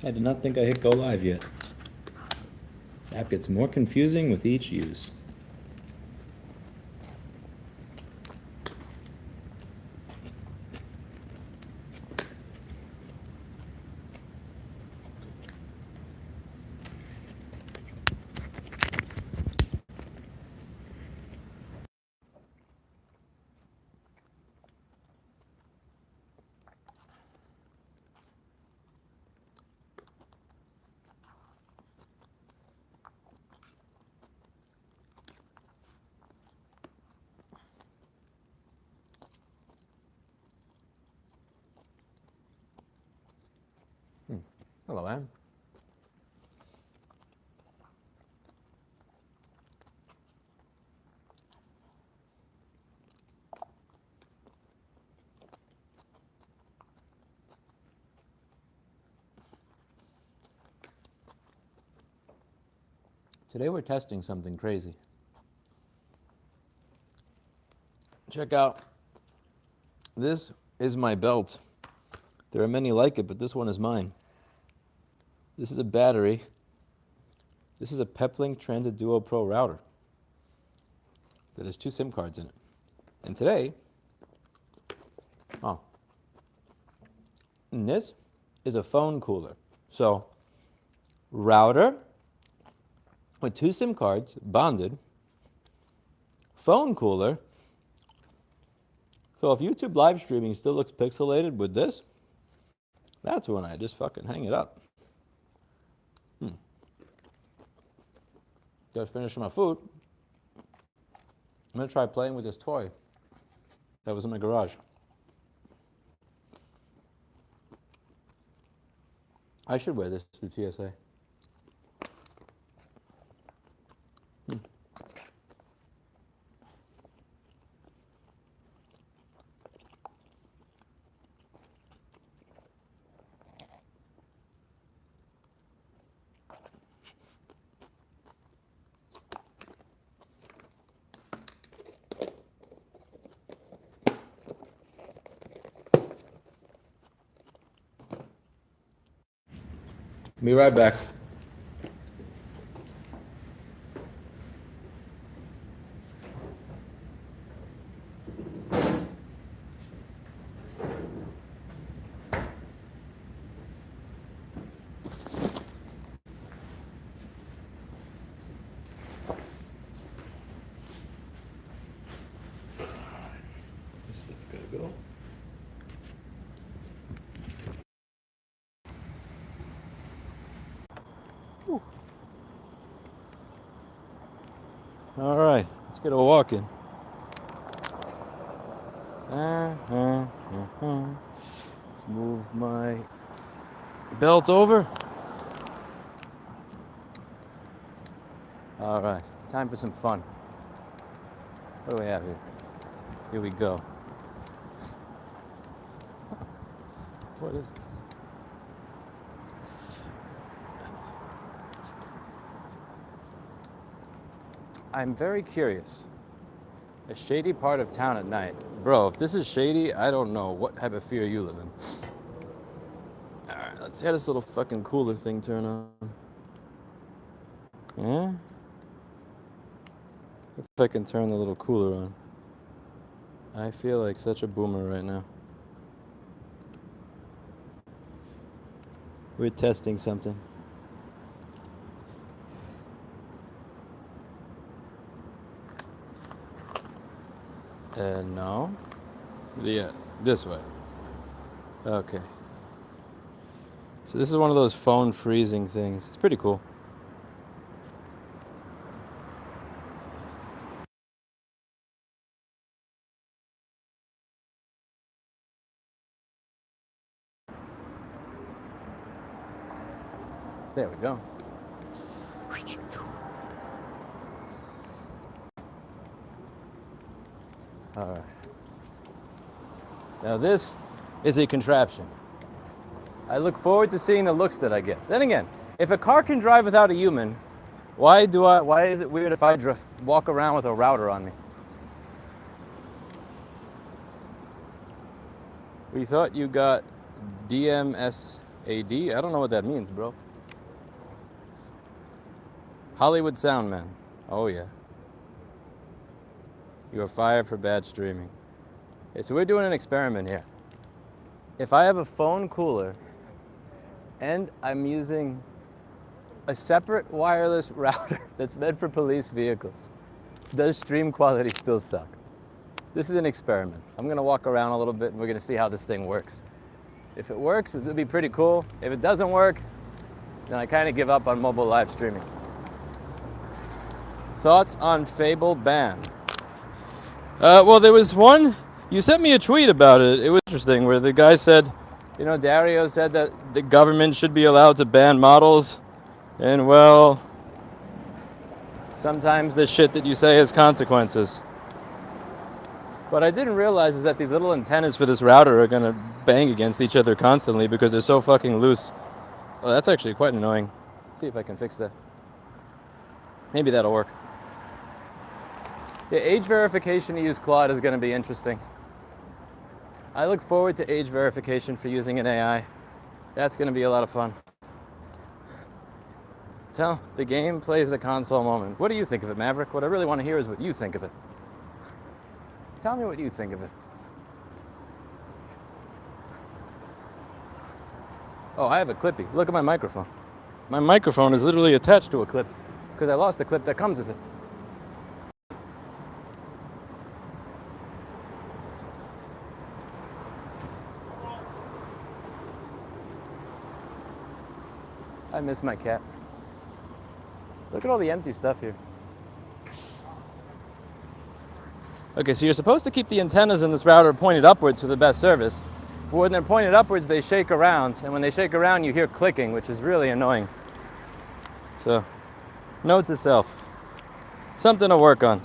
I did not think I hit go live yet. The app gets more confusing with each use. Hello, Anne. Today we're testing something crazy. Check out. This is my belt. There are many like it, but this one is mine. This is a battery. This is a Peplink Transit Duo Pro router that has 2 SIM cards in it. And today, and this is a phone cooler. So, router with 2 SIM cards bonded, phone cooler. So if YouTube live streaming still looks pixelated with this, that's when I just fucking hang it up. Just finishing my food. I'm gonna try playing with this toy that was in my garage. I should wear this through TSA. Be right back. This stuff gotta go. All right, let's get a walk in. Let's move my belt over. All right, time for some fun. What do we have here? Here we go. What is this? I'm very curious. A shady part of town at night. Bro, if this is shady, I don't know what type of fear you live in. Alright, let's have this little fucking cooler thing turn on. Yeah? Let's see if I can turn the little cooler on. I feel like such a boomer right now. We're testing something. No. Yeah, this way. Okay. So this is one of those phone freezing things. It's pretty cool. There we go. All right. Now this is a contraption. I look forward to seeing the looks that I get. Then again, if a car can drive without a human, why is it weird if I walk around with a router on me? We thought you got DMSA AD? I don't know what that means, bro. Hollywood Sound Man. Oh, yeah. You are fired for bad streaming. Okay, so we're doing an experiment here. If I have a phone cooler and I'm using a separate wireless router that's meant for police vehicles, does stream quality still suck? This is an experiment. I'm gonna walk around a little bit and we're gonna see how this thing works. If it works, it would be pretty cool. If it doesn't work, then I kind of give up on mobile live streaming. Thoughts on Fable ban? Well, there was one, you sent me a tweet about it. It was interesting where the guy said, you know, Dario said that the government should be allowed to ban models. And well, sometimes the shit that you say has consequences. What I didn't realize is that these little antennas for this router are gonna bang against each other constantly because they're so fucking loose. Oh, that's actually quite annoying. Let's see if I can fix that. Maybe that'll work. Yeah, age verification to use Claude is gonna be interesting. I look forward to age verification for using an AI. That's gonna be a lot of fun. Tell, the game plays the console moment. What do you think of it, Maverick? What I really want to hear is what you think of it. Tell me what you think of it. Oh, I have a clippy. Look at my microphone. My microphone is literally attached to a clip because I lost the clip that comes with it. I miss my cat. Look at all the empty stuff here. Okay, so you're supposed to keep the antennas in this router pointed upwards for the best service. But when they're pointed upwards, they shake around. And when they shake around, you hear clicking, which is really annoying. So, note to self. Something to work on.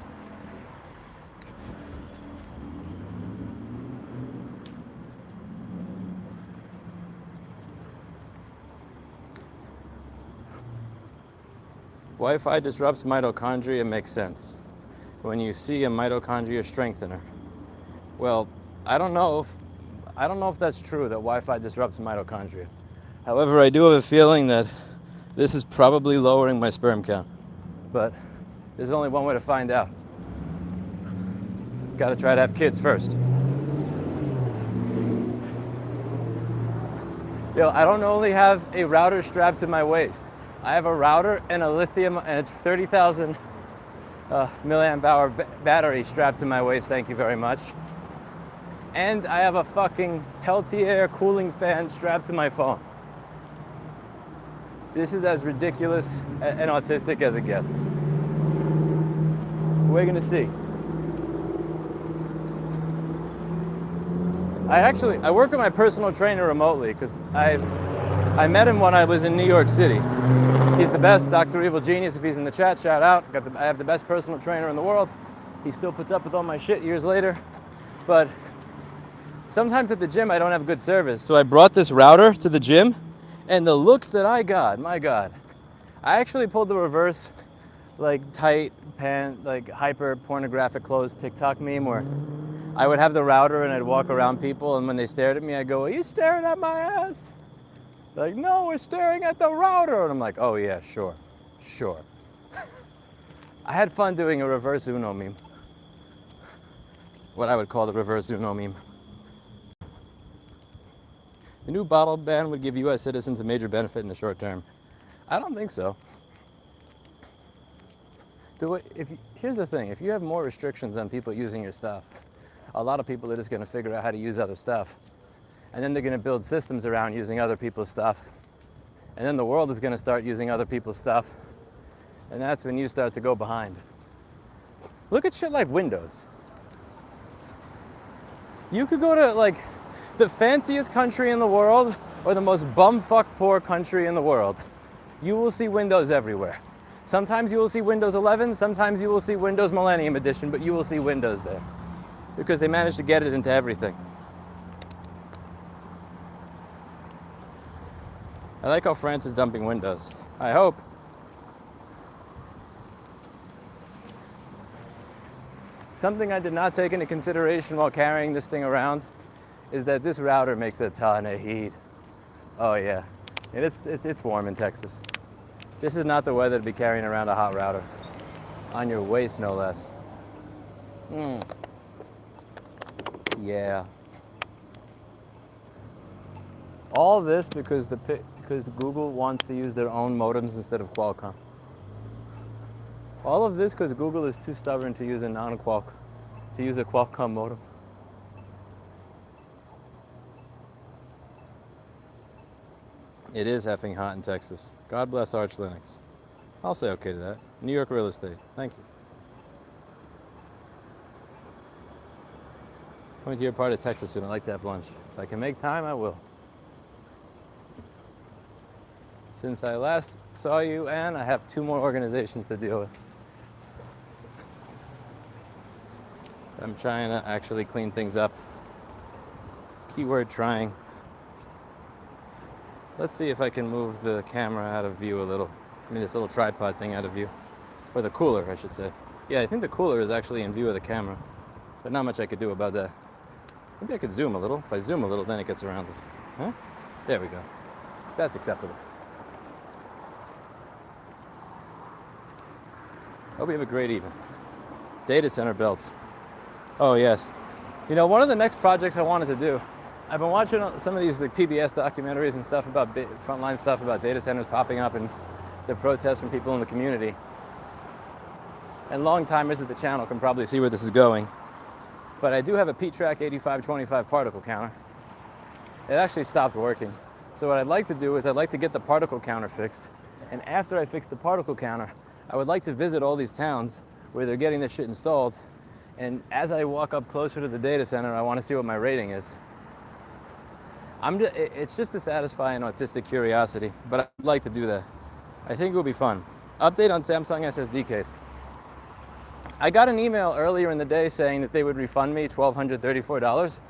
Wi-Fi disrupts mitochondria makes sense. When you see a mitochondria strengthener. Well, I don't know if that's true, that Wi-Fi disrupts mitochondria. However, I do have a feeling that this is probably lowering my sperm count. But there's only one way to find out. Gotta try to have kids first. Yo, I don't only have a router strapped to my waist. I have a router and a lithium and a 30,000 milliamp hour battery strapped to my waist, thank you very much. And I have a fucking Peltier cooling fan strapped to my phone. This is as ridiculous and autistic as it gets. We're gonna see. I work with my personal trainer remotely because I met him when I was in New York City. He's the best, Dr. Evil Genius. If he's in the chat, shout out. I have the best personal trainer in the world. He still puts up with all my shit years later. But sometimes at the gym, I don't have good service. So I brought this router to the gym, and the looks that I got, my God. I actually pulled the reverse, like tight pant, like hyper pornographic clothes TikTok meme where I would have the router and I'd walk around people, and when they stared at me, I'd go, "Are you staring at my ass?" Like, "No, we're staring at the router." And I'm like, "Oh yeah, sure. I had fun doing a reverse Uno meme. What I would call the reverse Uno meme. The new bottle ban would give US citizens a major benefit in the short term. I don't think so. Here's the thing, if you have more restrictions on people using your stuff, a lot of people are just gonna figure out how to use other stuff. And then they're gonna build systems around using other people's stuff. And then the world is gonna start using other people's stuff. And that's when you start to go behind. Look at shit like Windows. You could go to like the fanciest country in the world or the most bumfuck poor country in the world. You will see Windows everywhere. Sometimes you will see Windows 11, sometimes you will see Windows Millennium Edition, but you will see Windows there. Because they managed to get it into everything. I like how France is dumping Windows. I hope. Something I did not take into consideration while carrying this thing around is that this router makes a ton of heat. Oh yeah. And it's warm in Texas. This is not the weather to be carrying around a hot router. On your waist, no less. Yeah. All this because Google wants to use their own modems instead of Qualcomm. All of this because Google is too stubborn to use a Qualcomm modem. It is effing hot in Texas. God bless Arch Linux. I'll say okay to that. New York real estate. Thank you. Coming to your part of Texas soon. I'd like to have lunch. If I can make time, I will. Since I last saw you, Anne, I have 2 more organizations to deal with. I'm trying to actually clean things up. Keyword trying. Let's see if I can move the camera out of view a little. I mean, this little tripod thing out of view. Or the cooler, I should say. Yeah, I think the cooler is actually in view of the camera. But not much I could do about that. Maybe I could zoom a little. If I zoom a little, then it gets surrounded. Huh? There we go. That's acceptable. Hope you have a great evening. Data center belts. Oh, yes. You know, one of the next projects I wanted to do, I've been watching some of these like PBS documentaries and stuff about frontline stuff about data centers popping up and the protests from people in the community. And long timers at the channel can probably see where this is going. But I do have a P-Track 8525 particle counter. It actually stopped working. So what I'd like to do is I'd like to get the particle counter fixed. And after I fix the particle counter, I would like to visit all these towns where they're getting this shit installed. And as I walk up closer to the data center, I want to see what my rating is. It's just to satisfy an autistic curiosity, but I'd like to do that. I think it will be fun. Update on Samsung SSD case. I got an email earlier in the day saying that they would refund me $1,234.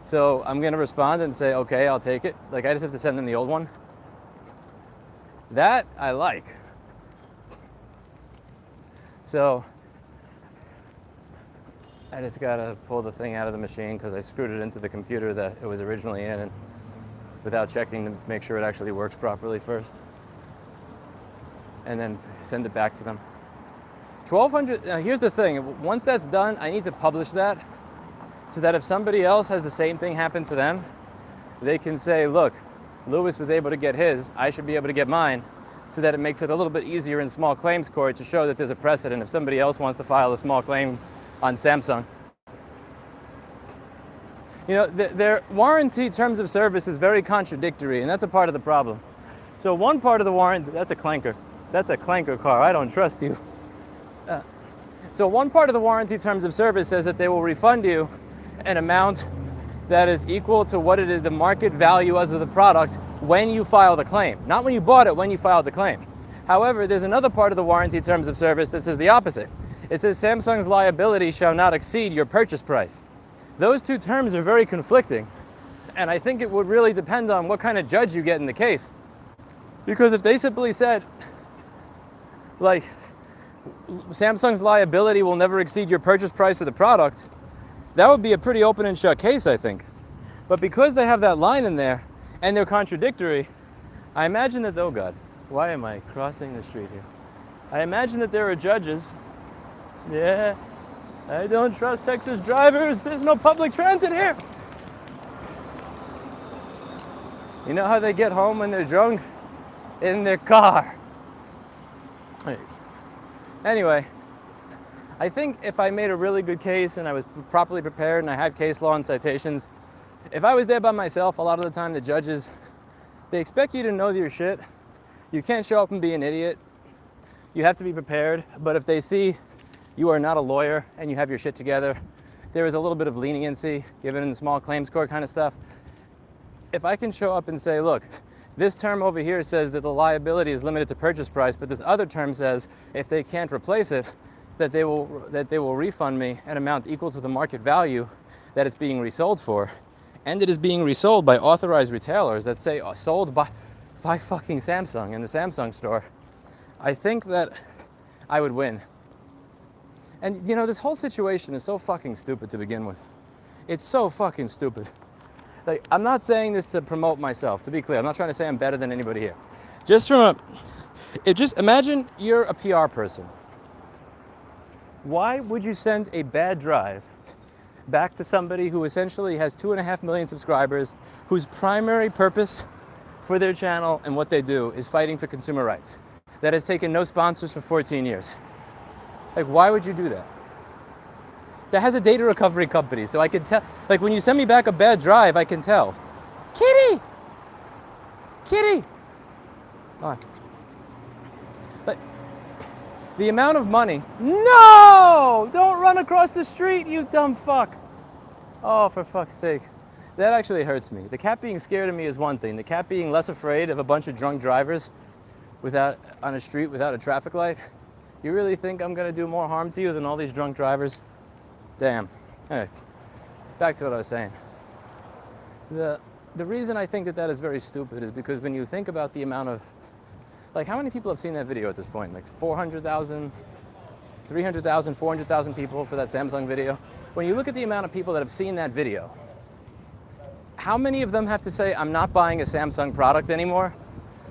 So I'm going to respond and say, okay, I'll take it. Like, I just have to send them the old one. That I like. So I just got to pull the thing out of the machine because I screwed it into the computer that it was originally in, and without checking to make sure it actually works properly first. And then send it back to them. 1,200, now here's the thing, once that's done, I need to publish that so that if somebody else has the same thing happen to them, they can say, look, Lewis was able to get his, I should be able to get mine, so that it makes it a little bit easier in small claims court to show that there's a precedent if somebody else wants to file a small claim on Samsung. You know, their warranty terms of service is very contradictory, and that's a part of the problem. So one part of the warranty, that's a clanker. That's a clanker car, I don't trust you. So one part of the warranty terms of service says that they will refund you an amount that is equal to what it is, the market value as of the product when you file the claim. Not when you bought it, when you filed the claim. However, there's another part of the warranty terms of service that says the opposite. It says Samsung's liability shall not exceed your purchase price. Those two terms are very conflicting, and I think it would really depend on what kind of judge you get in the case. Because if they simply said, like, Samsung's liability will never exceed your purchase price of the product, that would be a pretty open and shut case, I think. But because they have that line in there, and they're contradictory, I imagine that, oh God, why am I crossing the street here? I imagine that there are judges. Yeah, I don't trust Texas drivers. There's no public transit here. You know how they get home when they're drunk? In their car. Anyway, I think if I made a really good case and I was properly prepared and I had case law and citations, if I was there by myself, a lot of the time the judges, they expect you to know your shit. You can't show up and be an idiot. You have to be prepared. But if they see you are not a lawyer and you have your shit together, there is a little bit of leniency given in the small claims court kind of stuff. If I can show up and say, look, this term over here says that the liability is limited to purchase price, but this other term says if they can't replace it, that they will refund me an amount equal to the market value that it's being resold for. And it is being resold by authorized retailers that say sold by fucking Samsung in the Samsung store. I think that I would win. And you know, this whole situation is so fucking stupid to begin with. It's so fucking stupid. Like, I'm not saying this to promote myself, to be clear. I'm not trying to say I'm better than anybody here. Just from just imagine you're a PR person. Why would you send a bad drive back to somebody who essentially has 2.5 million subscribers, whose primary purpose for their channel and what they do is fighting for consumer rights, that has taken no sponsors for 14 years? Like, why would you do that? That has a data recovery company, so I can tell. Like, when you send me back a bad drive, I can tell. Kitty! Kitty! All right. But the amount of money. No! Don't run across the street, you dumb fuck. Oh, for fuck's sake. That actually hurts me. The cat being scared of me is one thing. The cat being less afraid of a bunch of drunk drivers on a street without a traffic light. You really think I'm gonna do more harm to you than all these drunk drivers? Damn. Anyway, back to what I was saying. The reason I think that is very stupid is because when you think about the amount of, like, how many people have seen that video at this point? Like 400,000, 300,000, 400,000 people for that Samsung video. When you look at the amount of people that have seen that video, how many of them have to say, I'm not buying a Samsung product anymore,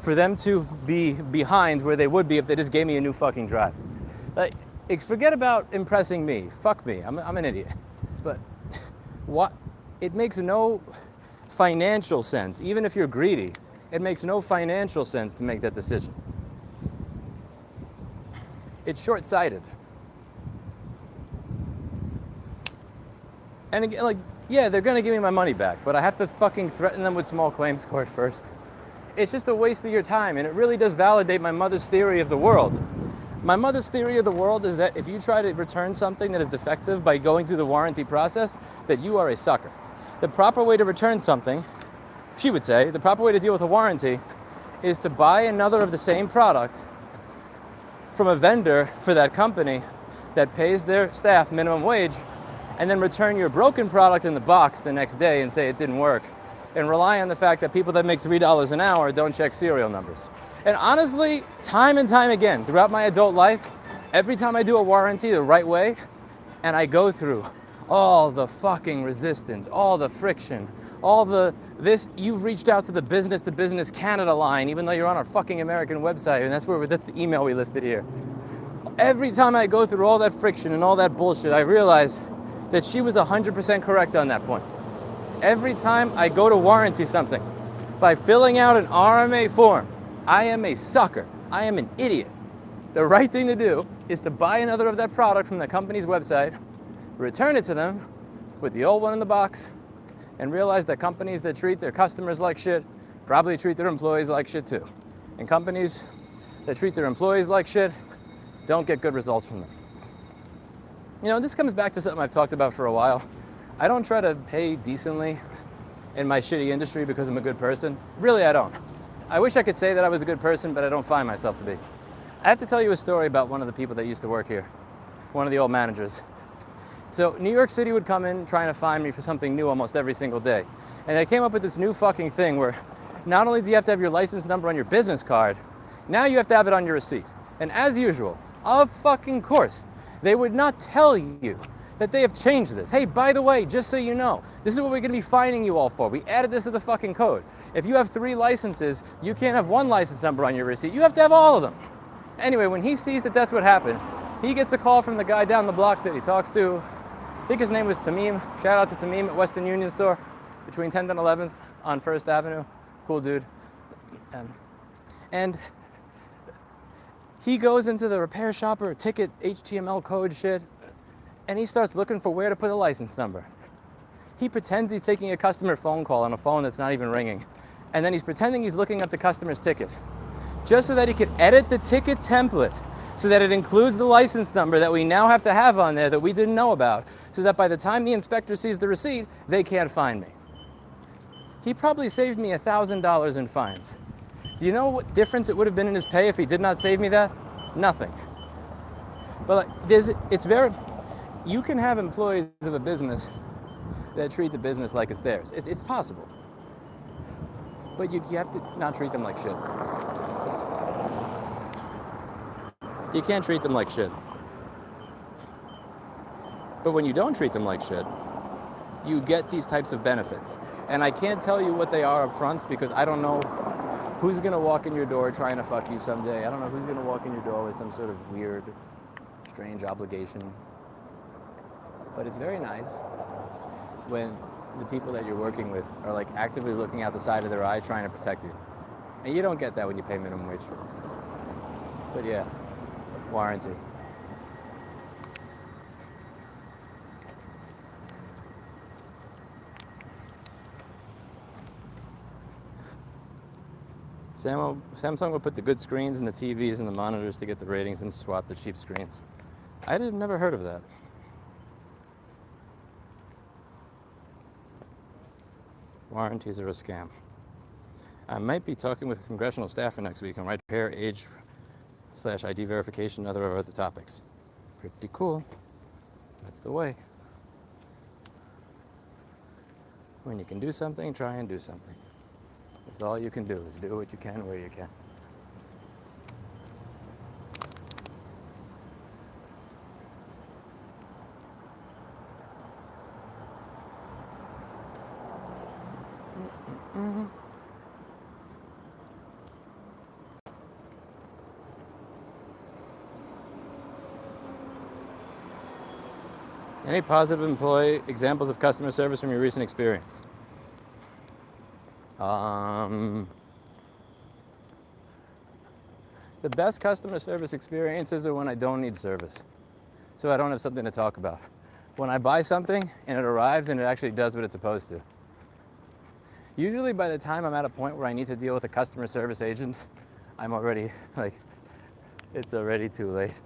for them to be behind where they would be if they just gave me a new fucking drive? Like, forget about impressing me. Fuck me. I'm an idiot. But what? It makes no financial sense. Even if you're greedy, it makes no financial sense to make that decision. It's short-sighted. And again, like, yeah, they're gonna give me my money back, but I have to fucking threaten them with small claims court first. It's just a waste of your time, and it really does validate my mother's theory of the world. My mother's theory of the world is that if you try to return something that is defective by going through the warranty process, that you are a sucker. The proper way to return something, she would say, the proper way to deal with a warranty is to buy another of the same product from a vendor for that company that pays their staff minimum wage, and then return your broken product in the box the next day and say it didn't work, and rely on the fact that people that make $3 an hour don't check serial numbers. And honestly, time and time again, throughout my adult life, every time I do a warranty the right way, and I go through all the fucking resistance, all the friction, you've reached out to the business Canada line, even though you're on our fucking American website, and that's the email we listed here. Every time I go through all that friction and all that bullshit, I realize that she was 100% correct on that point. Every time I go to warranty something, by filling out an RMA form, I am a sucker. I am an idiot. The right thing to do is to buy another of that product from the company's website, return it to them with the old one in the box, and realize that companies that treat their customers like shit probably treat their employees like shit too. And companies that treat their employees like shit don't get good results from them. You know, this comes back to something I've talked about for a while. I don't try to pay decently in my shitty industry because I'm a good person. Really, I don't. I wish I could say that I was a good person, but I don't find myself to be. I have to tell you a story about one of the people that used to work here, one of the old managers. So New York City would come in trying to find me for something new almost every single day. And they came up with this new fucking thing where not only do you have to have your license number on your business card, now you have to have it on your receipt. And as usual, of fucking course, they would not tell you that they have changed this. Hey, by the way, just so you know, this is what we're gonna be fining you all for. We added this to the fucking code. If you have 3 licenses, you can't have 1 license number on your receipt. You have to have all of them. Anyway, when he sees that that's what happened, he gets a call from the guy down the block that he talks to. I think his name was Tamim. Shout out to Tamim at Western Union Store between 10th and 11th on First Avenue. Cool dude. And he goes into the repair shop or ticket HTML code shit, and he starts looking for where to put a license number. He pretends he's taking a customer phone call on a phone that's not even ringing. And then he's pretending he's looking up the customer's ticket, just so that he could edit the ticket template so that it includes the license number that we now have to have on there that we didn't know about, so that by the time the inspector sees the receipt, they can't find me. He probably saved me $1,000 in fines. Do you know what difference it would have been in his pay if he did not save me that? Nothing. But you can have employees of a business that treat the business like it's theirs. It's possible. But you have to not treat them like shit. You can't treat them like shit. But when you don't treat them like shit, you get these types of benefits. And I can't tell you what they are up front because I don't know who's gonna walk in your door trying to fuck you someday. I don't know who's gonna walk in your door with some sort of weird, strange obligation. But it's very nice when the people that you're working with are like actively looking out the side of their eye trying to protect you. And you don't get that when you pay minimum wage. But yeah, warranty. Samsung will put the good screens in the TVs and the monitors to get the ratings and swap the cheap screens. I never heard of that. Warranties are a scam. I might be talking with a congressional staffer next week on right hair, age/ID verification, and other topics. Pretty cool. That's the way. When you can do something, try and do something. That's all you can do, is do what you can where you can. Any positive employee examples of customer service from your recent experience? The best customer service experiences are when I don't need service. So I don't have something to talk about. When I buy something and it arrives and it actually does what it's supposed to. Usually by the time I'm at a point where I need to deal with a customer service agent, I'm already it's already too late.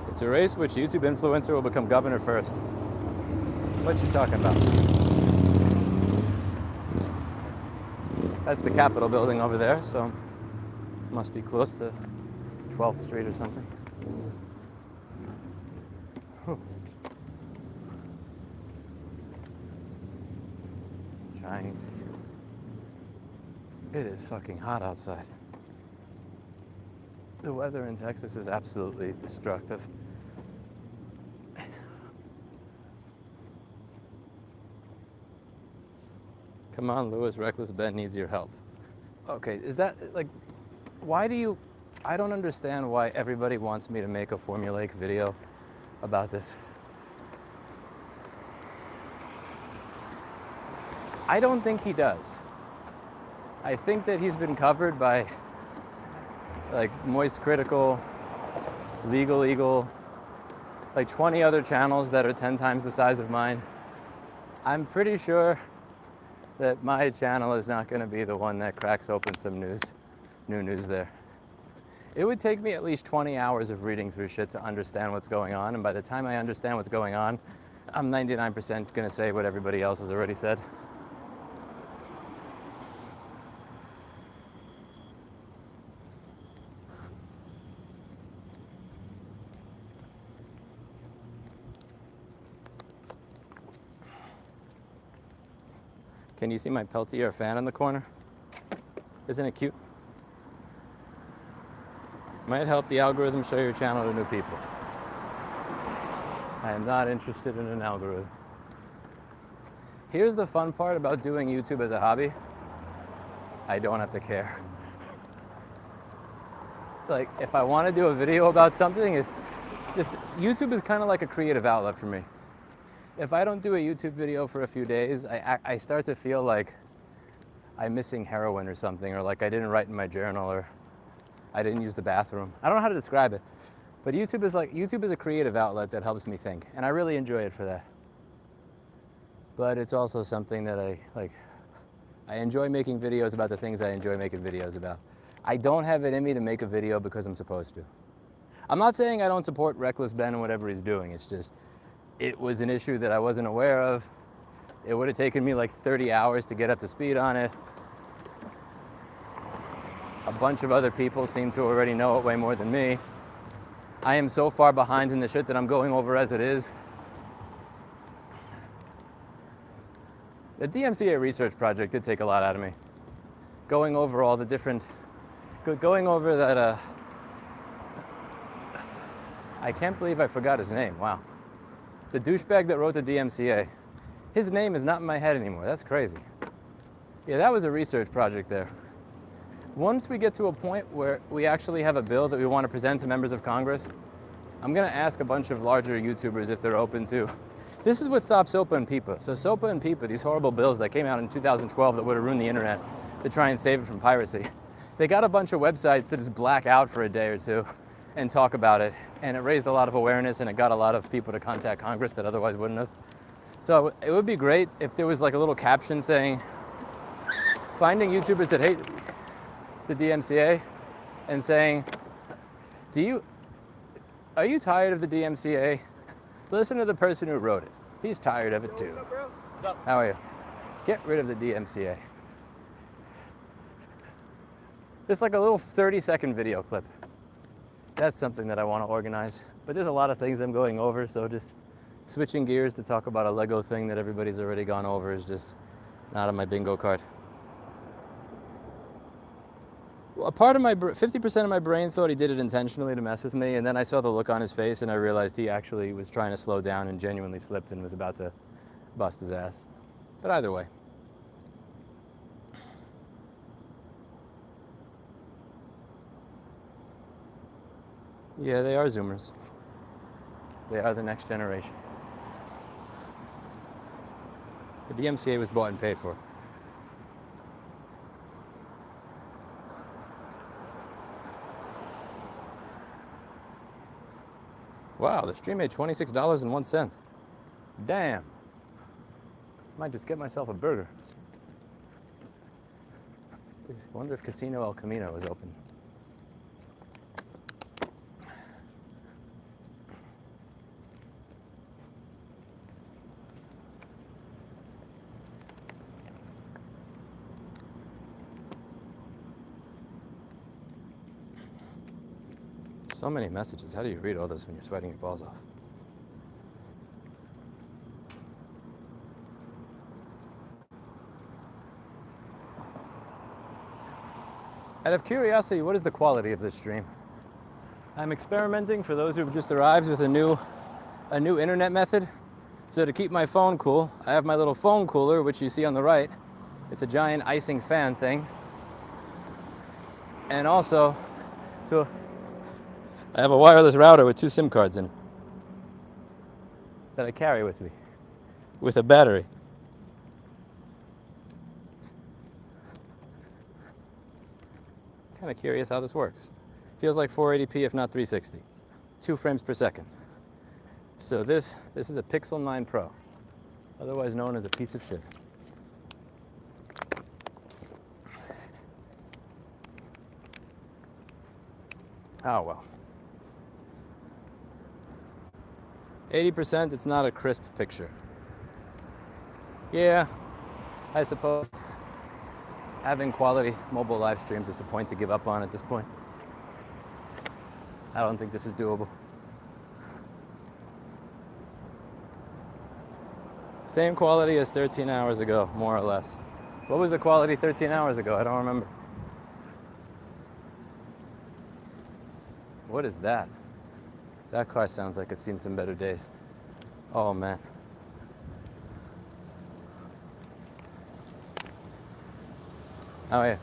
It's a race which YouTube influencer will become governor first. What you talking about? That's the Capitol building over there, so it must be close to 12th Street or something. Whew. It is fucking hot outside. The weather in Texas is absolutely destructive. Come on, Lewis, Reckless Ben needs your help. Okay, is that, why do you, I don't understand why everybody wants me to make a formulaic video about this. I don't think he does. I think that he's been covered by, Moist Critical, Legal Eagle, 20 other channels that are 10 times the size of mine. I'm pretty sure that my channel is not going to be the one that cracks open some new news there. It would take me at least 20 hours of reading through shit to understand what's going on, and by the time I understand what's going on, I'm 99% going to say what everybody else has already said. Can you see my Peltier fan in the corner? Isn't it cute? Might help the algorithm show your channel to new people. I am not interested in an algorithm. Here's the fun part about doing YouTube as a hobby. I don't have to care. If I want to do a video about something, YouTube is kind of like a creative outlet for me. If I don't do a YouTube video for a few days, I start to feel like I'm missing heroin or something, or like I didn't write in my journal, or I didn't use the bathroom. I don't know how to describe it, but YouTube is a creative outlet that helps me think, and I really enjoy it for that. But it's also something that I enjoy making videos about the things I enjoy making videos about. I don't have it in me to make a video because I'm supposed to. I'm not saying I don't support Reckless Ben and whatever he's doing, it's just, it was an issue that I wasn't aware of. It would have taken me 30 hours to get up to speed on it. A bunch of other people seem to already know it way more than me. I am so far behind in the shit that I'm going over as it is. The DMCA research project did take a lot out of me. Going over all the different, going over that, I can't believe I forgot his name, wow. The douchebag that wrote the DMCA. His name is not in my head anymore, that's crazy. Yeah, that was a research project there. Once we get to a point where we actually have a bill that we want to present to members of Congress, I'm going to ask a bunch of larger YouTubers if they're open to. This is what stopped SOPA and PIPA. So SOPA and PIPA, these horrible bills that came out in 2012 that would have ruined the internet to try and save it from piracy. They got a bunch of websites to just black out for a day or two and talk about it. And it raised a lot of awareness and it got a lot of people to contact Congress that otherwise wouldn't have. So it would be great if there was like a little caption saying, finding YouTubers that hate the DMCA and saying, are you tired of the DMCA? Listen to the person who wrote it. He's tired of it too. What's up, bro? What's up? How are you? Get rid of the DMCA. Just like a little 30-second video clip. That's something that I want to organize. But there's a lot of things I'm going over, so just switching gears to talk about a Lego thing that everybody's already gone over is just not on my bingo card. A part of my 50% of my brain thought he did it intentionally to mess with me, and then I saw the look on his face and I realized he actually was trying to slow down and genuinely slipped and was about to bust his ass. But either way. Yeah, they are Zoomers. They are the next generation. The DMCA was bought and paid for. Wow, the stream made $26.01. Damn. Might just get myself a burger. I wonder if Casino El Camino is open. So many messages. How do you read all this when you're sweating your balls off? Out of curiosity, what is the quality of this stream? I'm experimenting, for those who've just arrived, with a new internet method. So to keep my phone cool, I have my little phone cooler, which you see on the right. It's a giant icing fan thing. And also, I have a wireless router with 2 SIM cards in it that I carry with me, with a battery. Kind of curious how this works. Feels like 480p, if not 360. 2 frames per second. So this is a Pixel 9 Pro, otherwise known as a piece of shit. Oh well. 80%, it's not a crisp picture. Yeah, I suppose having quality mobile live streams is a point to give up on at this point. I don't think this is doable. Same quality as 13 hours ago, more or less. What was the quality 13 hours ago? I don't remember. What is that? That car sounds like it's seen some better days. Oh man. Oh yeah.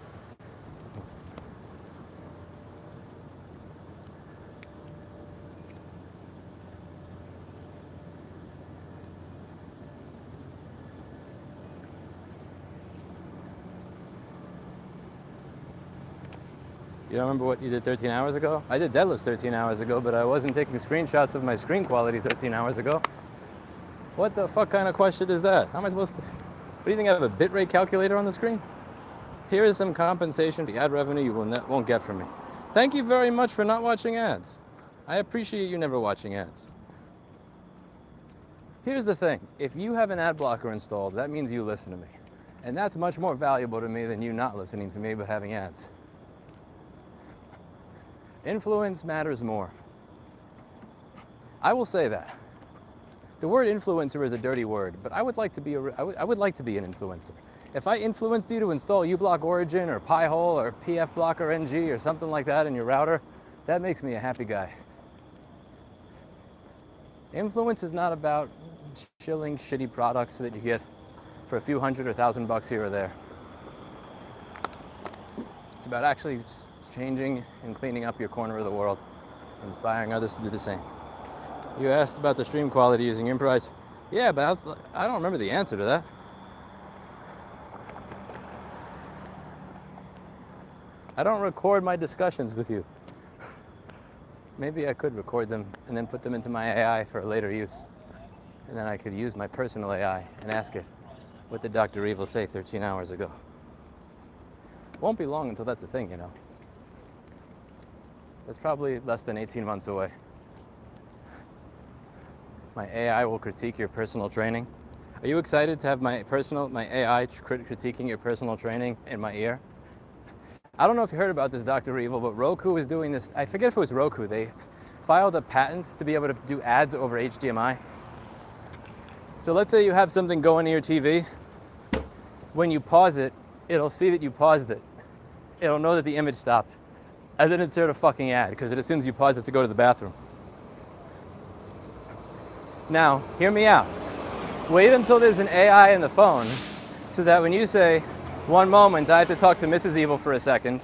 You don't remember what you did 13 hours ago? I did deadlifts 13 hours ago, but I wasn't taking screenshots of my screen quality 13 hours ago. What the fuck kind of question is that? How am I supposed to... What do you think, I have a bitrate calculator on the screen? Here is some compensation for the ad revenue you won't get from me. Thank you very much for not watching ads. I appreciate you never watching ads. Here's the thing. If you have an ad blocker installed, that means you listen to me. And that's much more valuable to me than you not listening to me but having ads. Influence matters more. I will say that. The word influencer is a dirty word, but I would like to be I would like to be an influencer. If I influenced you to install uBlock Origin or Pi-hole or PF Blocker NG or something like that in your router, that makes me a happy guy. Influence is not about shilling shitty products that you get for a few $100 or $1,000 here or there. It's about actually just changing and cleaning up your corner of the world, inspiring others to do the same. You asked about the stream quality using Improvise. Yeah, but I don't remember the answer to that. I don't record my discussions with you. Maybe I could record them and then put them into my AI for later use. And then I could use my personal AI and ask it, what did Dr. Evil say 13 hours ago? Won't be long until that's a thing, you know. That's probably less than 18 months away. My AI will critique your personal training. Are you excited to have my AI critiquing your personal training in my ear? I don't know if you heard about this, Dr. Evil, but Roku is doing this. I forget if it was Roku. They filed a patent to be able to do ads over HDMI. So let's say you have something going to your TV. When you pause it, it'll see that you paused it. It'll know that the image stopped. And then insert a fucking ad, because it assumes you paused it to go to the bathroom. Now, hear me out. Wait until there's an AI in the phone, so that when you say, one moment, I have to talk to Mrs. Evil for a second,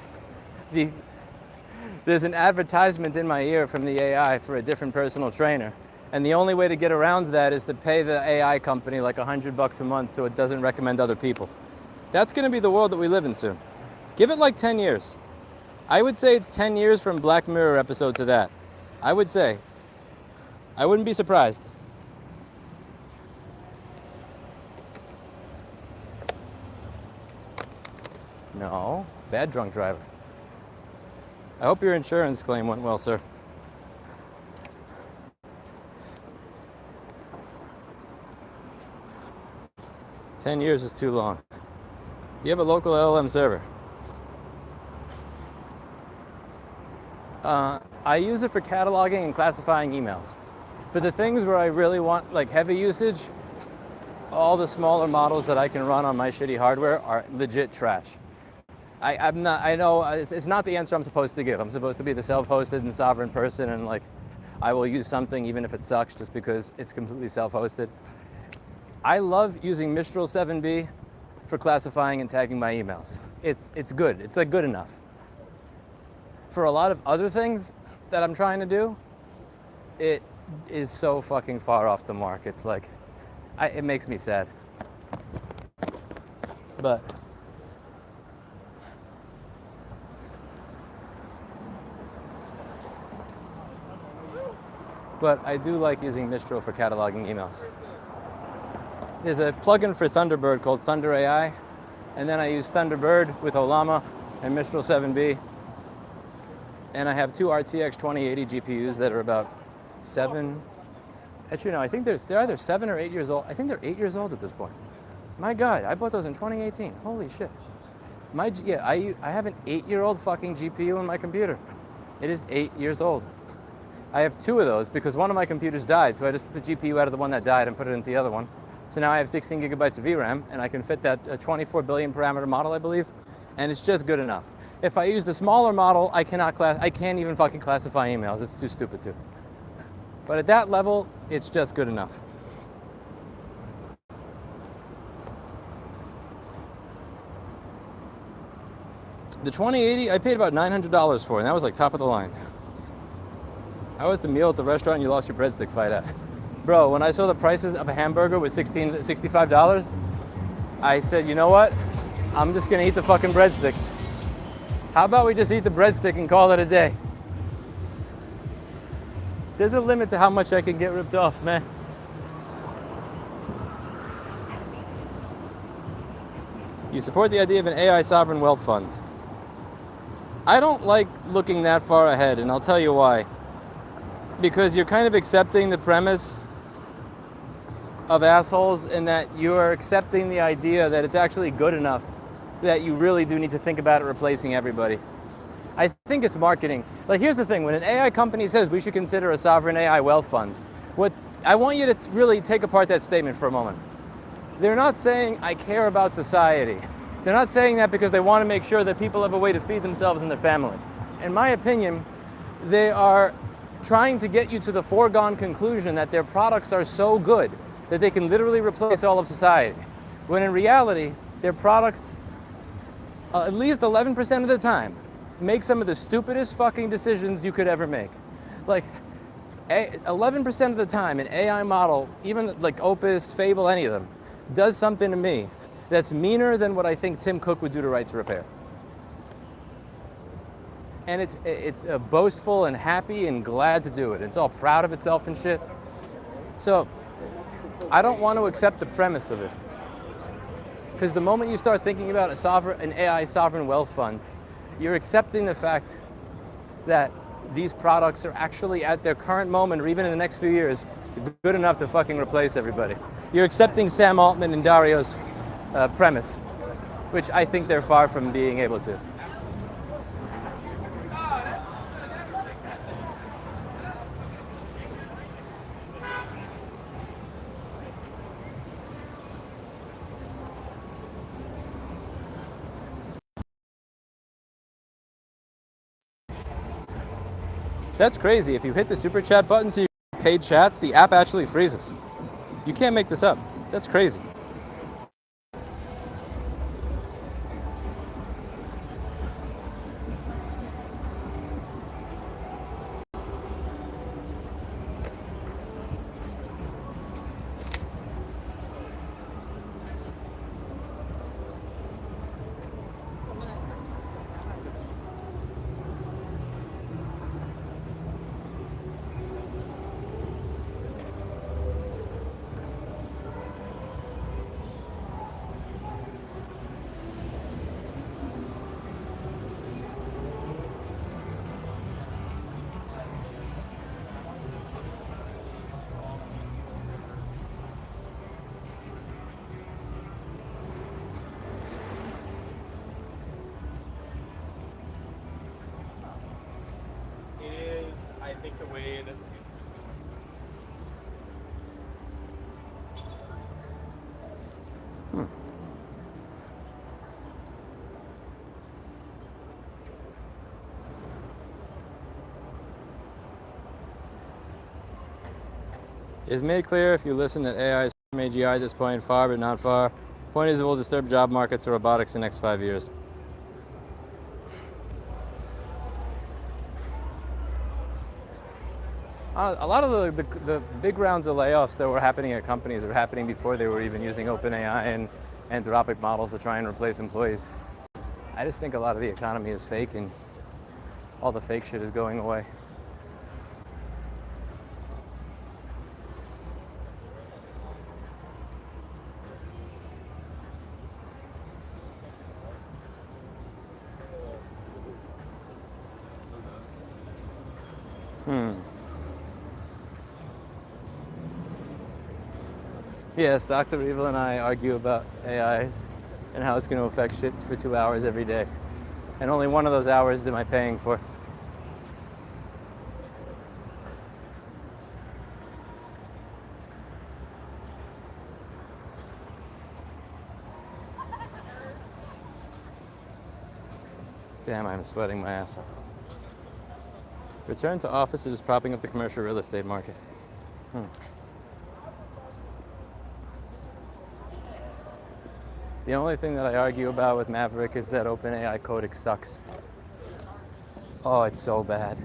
there's an advertisement in my ear from the AI for a different personal trainer. And the only way to get around that is to pay the AI company like $100 a month so it doesn't recommend other people. That's going to be the world that we live in soon. Give it like 10 years. I would say it's 10 years from Black Mirror episode to that. I would say. I wouldn't be surprised. No, bad drunk driver. I hope your insurance claim went well, sir. $10 years is too long. Do you have a local LLM server? I use it for cataloging and classifying emails. For the things where I really want like heavy usage, all the smaller models that I can run on my shitty hardware are legit trash. I know it's not the answer I'm supposed to give. I'm supposed to be the self-hosted and sovereign person, and like I will use something even if it sucks just because it's completely self-hosted. I love using Mistral 7B for classifying and tagging my emails. It's good. It's like good enough. For a lot of other things that I'm trying to do, it is so fucking far off the mark. It's like, it makes me sad. But I do like using Mistral for cataloging emails. There's a plugin for Thunderbird called Thunder AI, and then I use Thunderbird with Olama and Mistral 7B. And I have two RTX 2080 GPUs that are about 7. Actually, no, I think they're either 7 or 8 years old. I think they're 8 years old at this point. My God, I bought those in 2018. Holy shit. I have an 8-year-old fucking GPU in my computer. It is 8 years old. I have 2 of those because one of my computers died, so I just took the GPU out of the one that died and put it into the other one. So now I have 16 gigabytes of VRAM, and I can fit that 24 billion parameter model, I believe, and it's just good enough. If I use the smaller model, I can't even fucking classify emails. It's too stupid to. But at that level, it's just good enough. The 2080, I paid about $900 for, and that was like top of the line. How was the meal at the restaurant you lost your breadstick fight at? Bro, when I saw the prices of a hamburger was $65, I said, you know what? I'm just gonna eat the fucking breadstick. How about we just eat the breadstick and call it a day? There's a limit to how much I can get ripped off, man. You support the idea of an AI sovereign wealth fund. I don't like looking that far ahead, and I'll tell you why. Because you're kind of accepting the premise of assholes in that you're accepting the idea that it's actually good enough that you really do need to think about it replacing everybody. I think it's marketing. Like, here's the thing. When an AI company says we should consider a sovereign AI wealth fund, what I want you to really take apart that statement for a moment. They're not saying, I care about society. They're not saying that because they want to make sure that people have a way to feed themselves and their family. In my opinion, they are trying to get you to the foregone conclusion that their products are so good that they can literally replace all of society. When in reality, their products, at least 11% of the time, make some of the stupidest fucking decisions you could ever make. Like, 11% of the time, an AI model, even like Opus, Fable, any of them, does something to me that's meaner than what I think Tim Cook would do to Right to Repair. And it's boastful and happy and glad to do it. It's all proud of itself and shit. So I don't want to accept the premise of it. Because the moment you start thinking about an AI sovereign wealth fund, you're accepting the fact that these products are actually at their current moment or even in the next few years good enough to fucking replace everybody. You're accepting Sam Altman and Dario's premise, which I think they're far from being able to. That's crazy. If you hit the super chat button so you get paid chats, the app actually freezes. You can't make this up. That's crazy. I think the way that It's made clear if you listen that AI is from AGI at this point, far but not far. Point is it will disturb job markets or robotics in the next 5 years. A lot of the big rounds of layoffs that were happening at companies were happening before they were even using OpenAI and Anthropic models to try and replace employees. I just think a lot of the economy is fake and all the fake shit is going away. Yes, Dr. Evil and I argue about AIs and how it's going to affect shit for 2 hours every day. And only one of those hours am I paying for. Damn, I'm sweating my ass off. Return to office is propping up the commercial real estate market. The only thing that I argue about with Maverick is that OpenAI Codex sucks. Oh, it's so bad.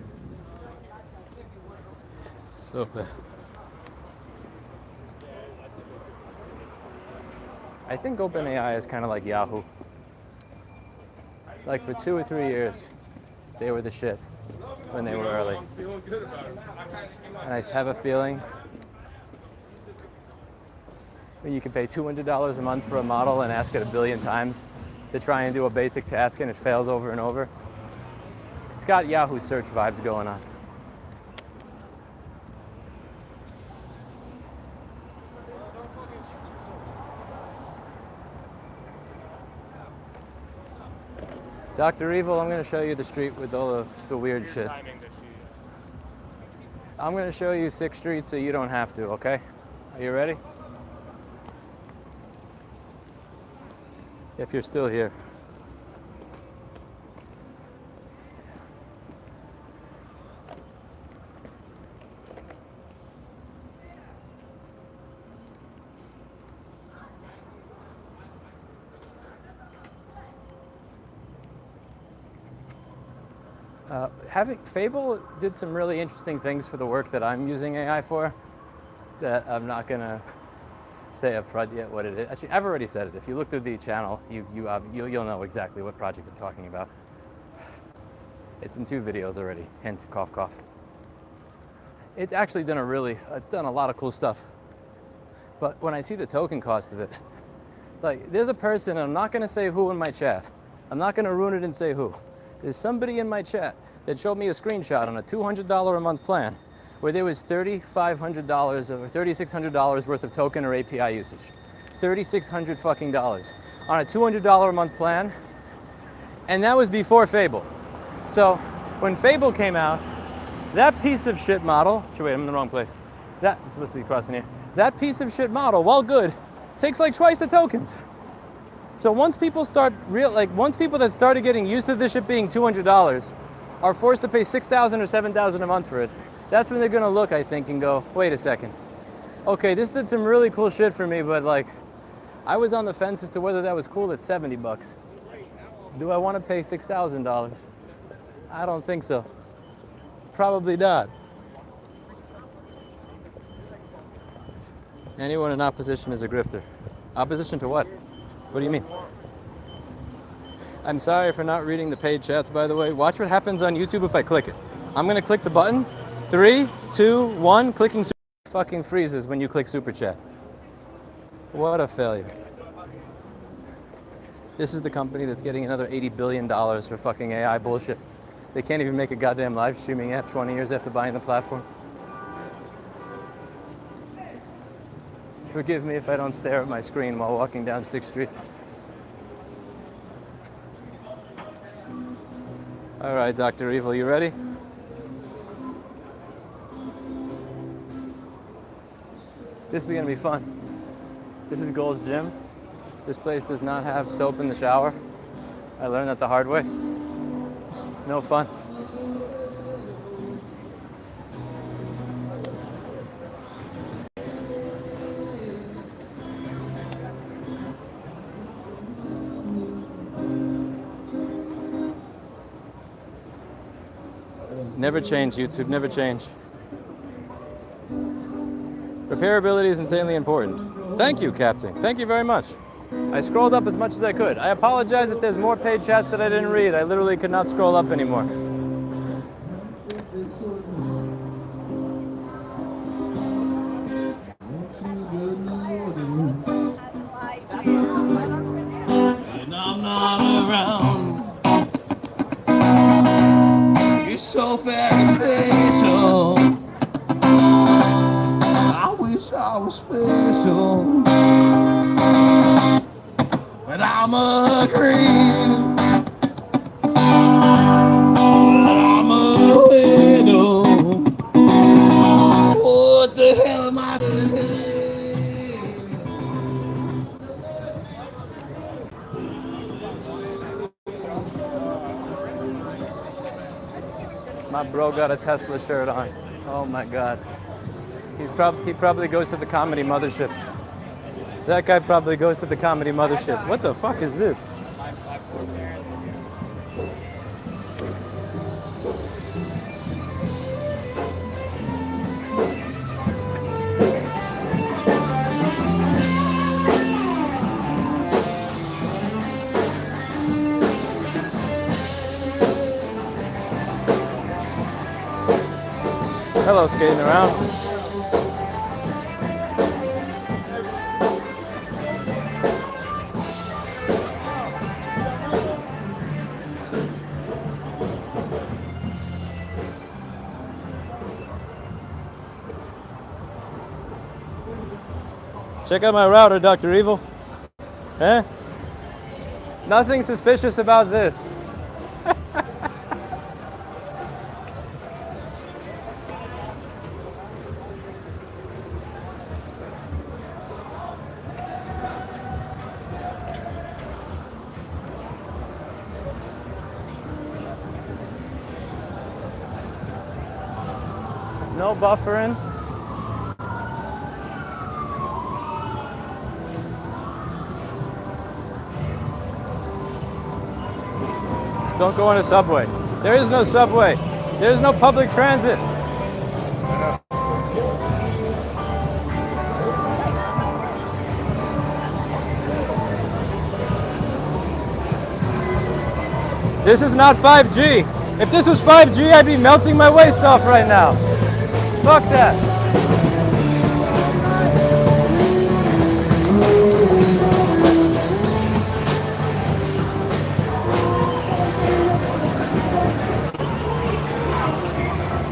So bad. I think OpenAI is kind of like Yahoo. Like for 2 or 3 years, they were the shit when they were early. And I have a feeling when you can pay $200 a month for a model and ask it 1 billion times to try and do a basic task and it fails over and over. It's got Yahoo search vibes going on. Dr. Evil, I'm going to show you the street with all the weird shit. I'm going to show you 6th Street so you don't have to, okay? Are you ready? If you're still here. Fable did some really interesting things for the work that I'm using AI for that I'm not going to say up front yet what it is. Actually, I've already said it. If you look through the channel, you'll know exactly what project I'm talking about. It's in 2 videos already. Hint, cough, cough. It's actually done it's done a lot of cool stuff. But when I see the token cost of it, like there's a person, and I'm not going to say who in my chat. I'm not going to ruin it and say who. There's somebody in my chat that showed me a screenshot on a $200 a month plan where there was $3,500 or $3,600 worth of token or API usage. $3,600 fucking dollars on a $200 a month plan, and that was before Fable. So when Fable came out, that piece of shit model, wait, I'm in the wrong place. That's supposed to be crossing here. That piece of shit model, while good, takes like twice the tokens. So once people once people that started getting used to this shit being $200 are forced to pay $6,000 or $7,000 a month for it, that's when they're gonna look, I think, and go, wait a second. Okay, this did some really cool shit for me, but like, I was on the fence as to whether that was cool at 70 bucks. Do I wanna pay $6,000? I don't think so. Probably not. Anyone in opposition is a grifter. Opposition to what? What do you mean? I'm sorry for not reading the paid chats, by the way. Watch what happens on YouTube if I click it. I'm gonna click the button. 3, 2, 1, clicking super fucking freezes when you click super chat. What a failure. This is the company that's getting another $80 billion for fucking AI bullshit. They can't even make a goddamn live streaming app 20 years after buying the platform. Forgive me if I don't stare at my screen while walking down 6th Street. All right, Dr. Evil, you ready? This is gonna be fun. This is Gold's Gym. This place does not have soap in the shower. I learned that the hard way. No fun. Never change, YouTube, never change. Repairability is insanely important. Thank you, Captain. Thank you very much. I scrolled up as much as I could. I apologize if there's more paid chats that I didn't read. I literally could not scroll up anymore. And I'm not around. You're so very special. I wish I was special, but I'm a creep. I'm a widow. What the hell am I doing? My bro got a Tesla shirt on. Oh my God. He probably goes to the comedy mothership. That guy probably goes to the comedy mothership. What the fuck is this? Hello, skating around. Check out my router, Dr. Evil. Eh? Nothing suspicious about this. no buffering. Just don't go on a subway. There is no subway. There is no public transit. This is not 5G. If this was 5G, I'd be melting my waist off right now. Fuck that.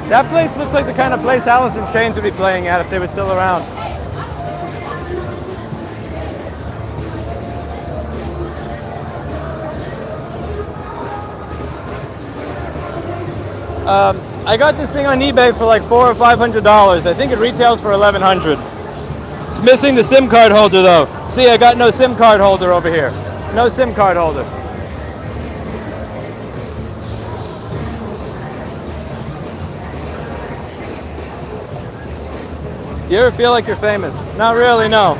That place looks like the kind of place Alice in Chains would be playing at if they were still around. I got this thing on eBay for like $400 or $500. I think it retails for $1,100. It's missing the SIM card holder though. See, I got no SIM card holder over here. No SIM card holder. Do you ever feel like you're famous? Not really, no.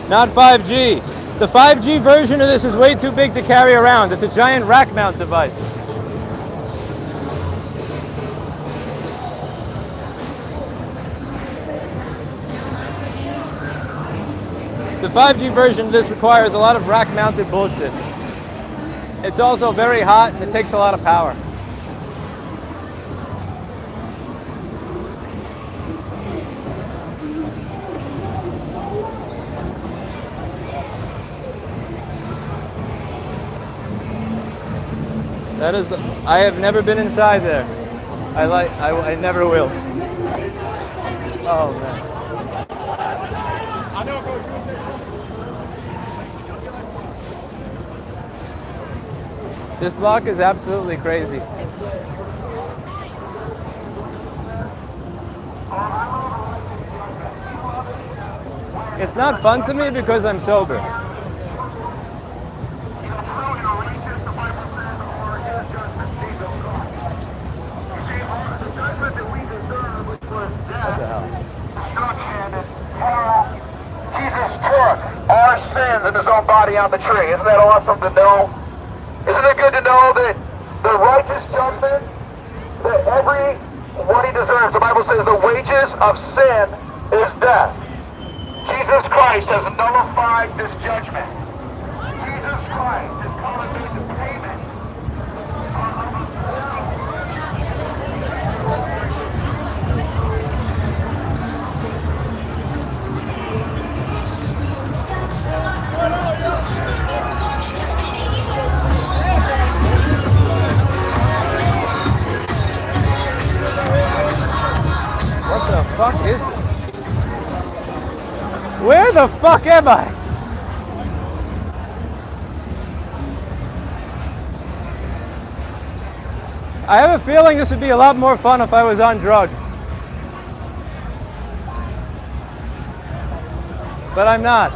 Not 5G. The 5G version of this is way too big to carry around. It's a giant rack mount device. The 5G version of this requires a lot of rack mounted bullshit. It's also very hot and it takes a lot of power. That is I have never been inside there. I never will. Oh man. This block is absolutely crazy. It's not fun to me because I'm sober. What the hell? Destruction and hell. Jesus took our sins in his own body on the tree. Isn't that awesome to know? Isn't it good to know that the righteous judgment that everyone he deserves, the Bible says the wages of sin is death. Jesus Christ has nullified this judgment. Jesus Christ has come and made the payment. What the fuck is this? Where the fuck am I? I have a feeling this would be a lot more fun if I was on drugs. But I'm not.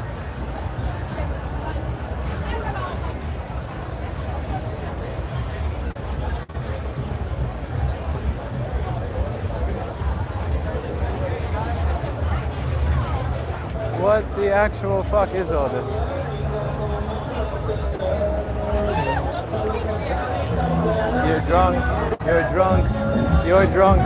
What the actual fuck is all this? You're drunk. You're drunk. You're drunk.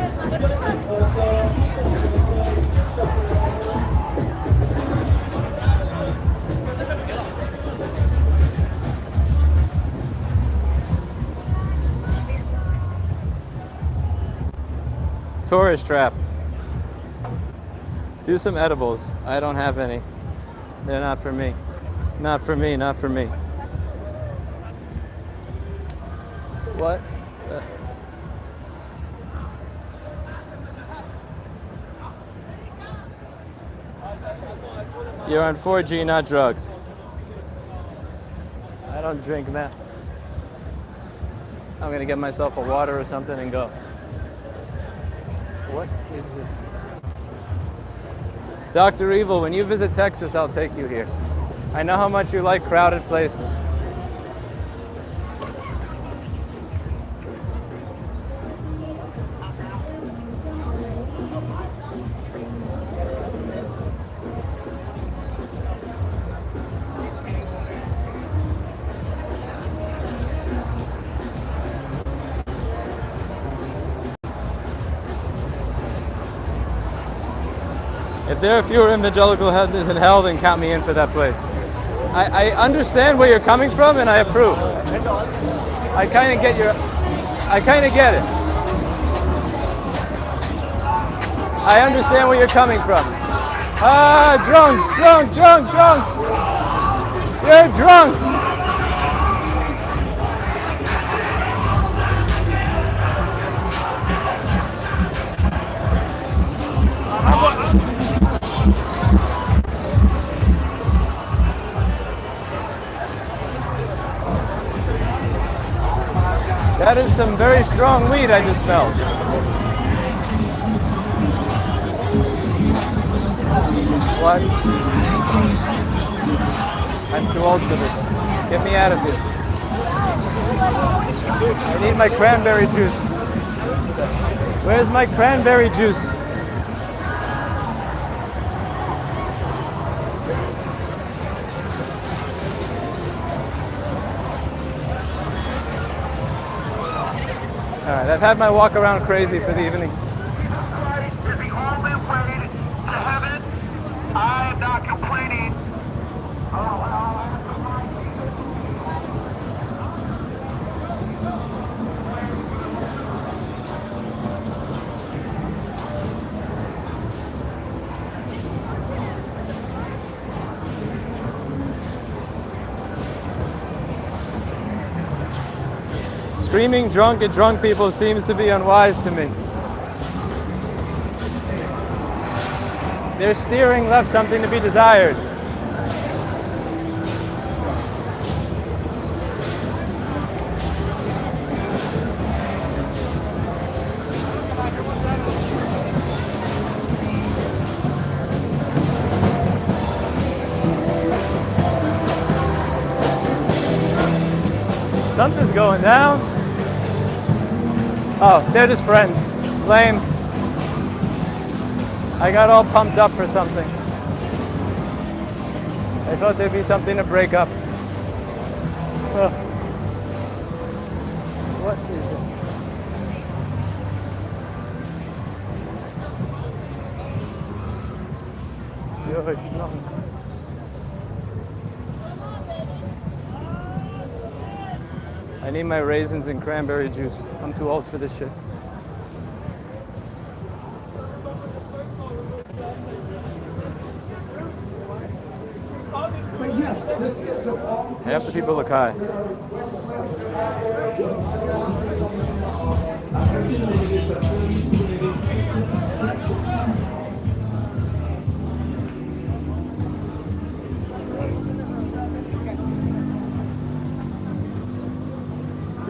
Tourist trap. Do some edibles. I don't have any. They're not for me. Not for me, not for me. What? You're on 4G, not drugs. I don't drink, man. I'm gonna get myself a water or something and go. What is this? Dr. Evil, when you visit Texas, I'll take you here. I know how much you like crowded places. If there are fewer evangelical heads in hell, then count me in for that place. I understand where you're coming from, and I approve. I kind of get it. I understand where you're coming from. Ah, drunk. You're drunk. That is some very strong weed I just smelled. What? I'm too old for this. Get me out of here. I need my cranberry juice. Where's my cranberry juice? All right, I've had my walk around crazy for the evening. Christ is the only way to heaven. I am not complaining. Screaming drunk at drunk people seems to be unwise to me. Their steering left something to be desired. Something's going down. Oh, they're just friends. Lame. I got all pumped up for something. I thought there'd be something to break up. Ugh. What is that? You're drunk. I need my raisins and cranberry juice. I'm too old for this shit. But yes, this is a long Half the people look high.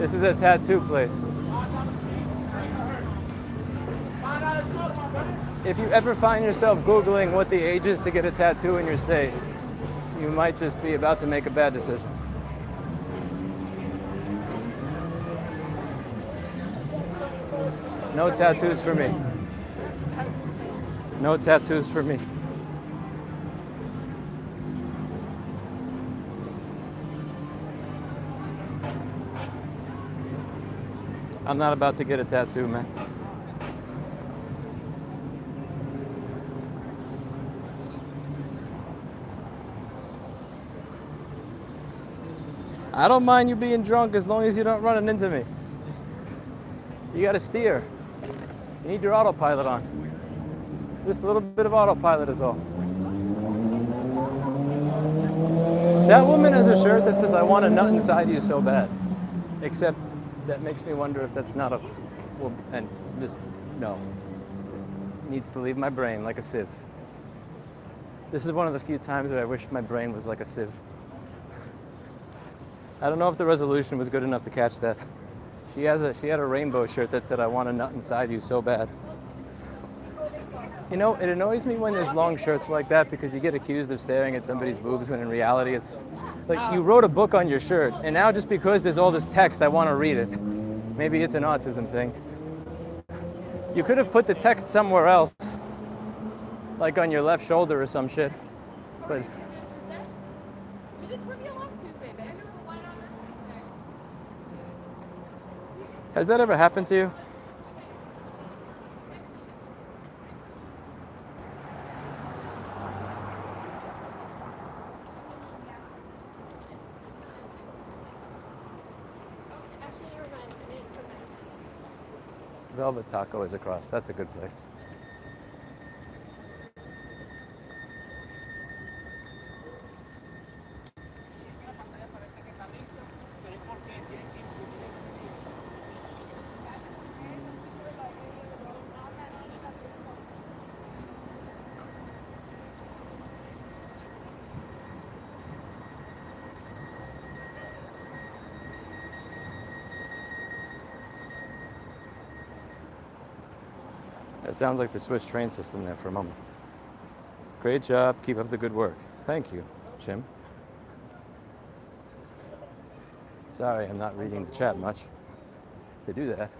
This is a tattoo place. If you ever find yourself Googling what the age is to get a tattoo in your state, you might just be about to make a bad decision. No tattoos for me. No tattoos for me. I'm not about to get a tattoo, man. I don't mind you being drunk as long as you don't run into me. You gotta steer. You need your autopilot on. Just a little bit of autopilot is all. That woman has a shirt that says, "I want a nut inside you so bad." Except that makes me wonder if that's not a, well, and just, no. This needs to leave my brain like a sieve. This is one of the few times where I wish my brain was like a sieve. I don't know if the resolution was good enough to catch that. She had a rainbow shirt that said, "I want a nut inside you so bad." You know, it annoys me when there's long shirts like that because you get accused of staring at somebody's boobs when in reality it's like you wrote a book on your shirt and now just because there's all this text, I want to read it. Maybe it's an autism thing. You could have put the text somewhere else, like on your left shoulder or some shit. But We did trivia last Tuesday, babe. Why not this Tuesday? has that ever happened to you? Velvet Taco is across. That's a good place. It sounds like the switch train system there for a moment. Great job. Keep up the good work. Thank you, Jim. Sorry, I'm not reading the chat much. To do that,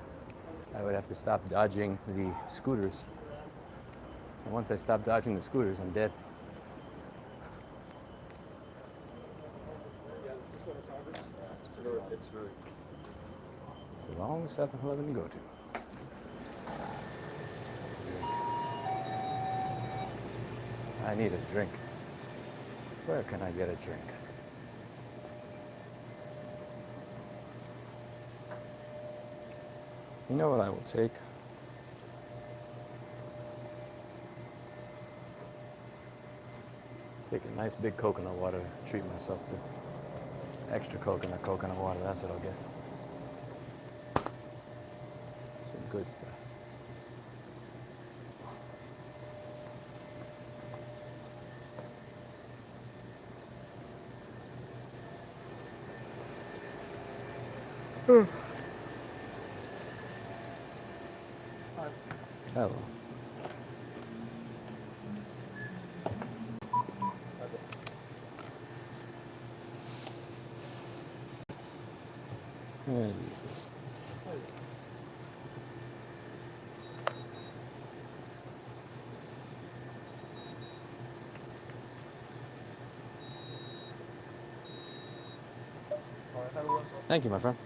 I would have to stop dodging the scooters. And once I stop dodging the scooters, I'm dead. It's the wrong 7-Eleven to go to. I need a drink. Where can I get a drink? You know what I will take? Take a nice big coconut water to treat myself to. Extra coconut water, that's what I'll get. Some good stuff. Hello. I'm gonna use this. Thank you, my friend.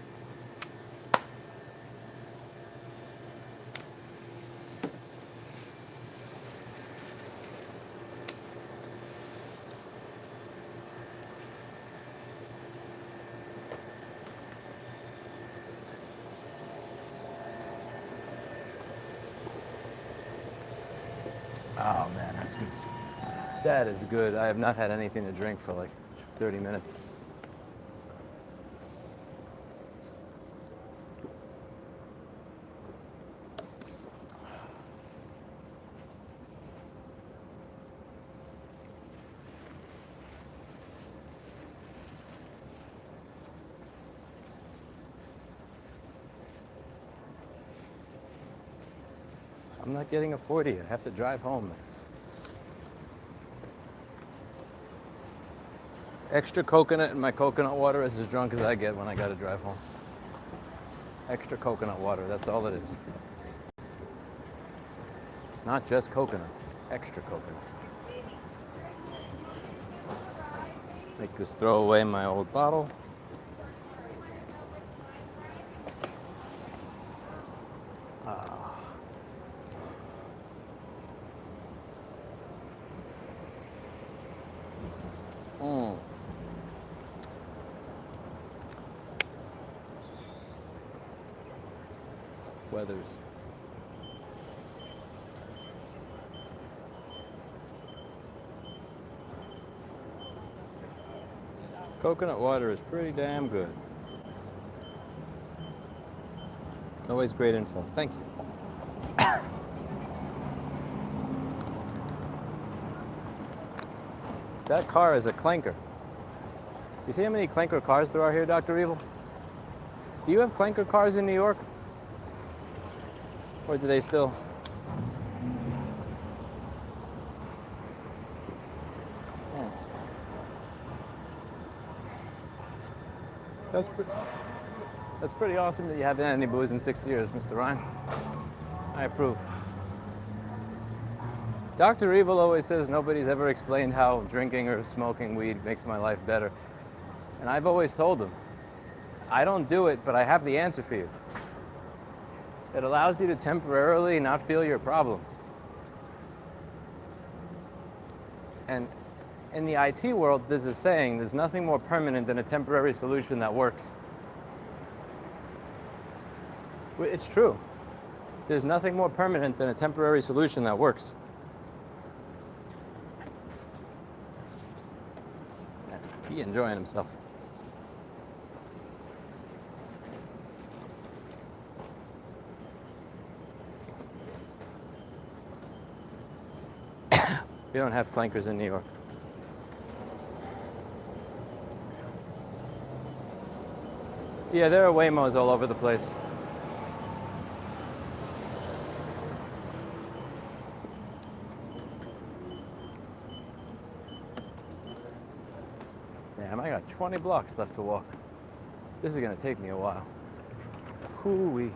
Oh man, that's good. That is good. I have not had anything to drink for like 30 minutes. I'm not getting a 40. I have to drive home. Extra coconut in my coconut water is as drunk as I get when I gotta drive home. Extra coconut water, that's all it is. Not just coconut, extra coconut. Make this throw away my old bottle. Weathers. Coconut water is pretty damn good. Always great info. Thank you. That car is a clanker. You see how many clanker cars there are here, Dr. Evil? Do you have clanker cars in New York? Or do they still? That's pretty awesome that you haven't had any booze in 6 years, Mr. Ryan. I approve. Dr. Evil always says nobody's ever explained how drinking or smoking weed makes my life better. And I've always told him, I don't do it, but I have the answer for you. It allows you to temporarily not feel your problems. And in the IT world, there's a saying, there's nothing more permanent than a temporary solution that works. It's true. There's nothing more permanent than a temporary solution that works. Yeah, he enjoying himself. We don't have clankers in New York. Yeah, there are Waymos all over the place. Damn, I got 20 blocks left to walk. This is gonna take me a while. Hoo-wee.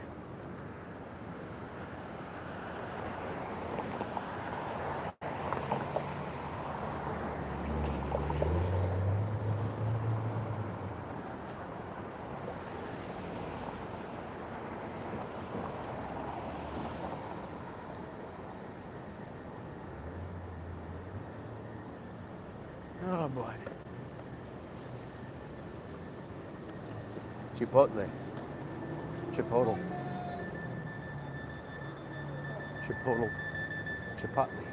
Oh boy. Chipotle. Chipotle. Chipotle. Chipotle.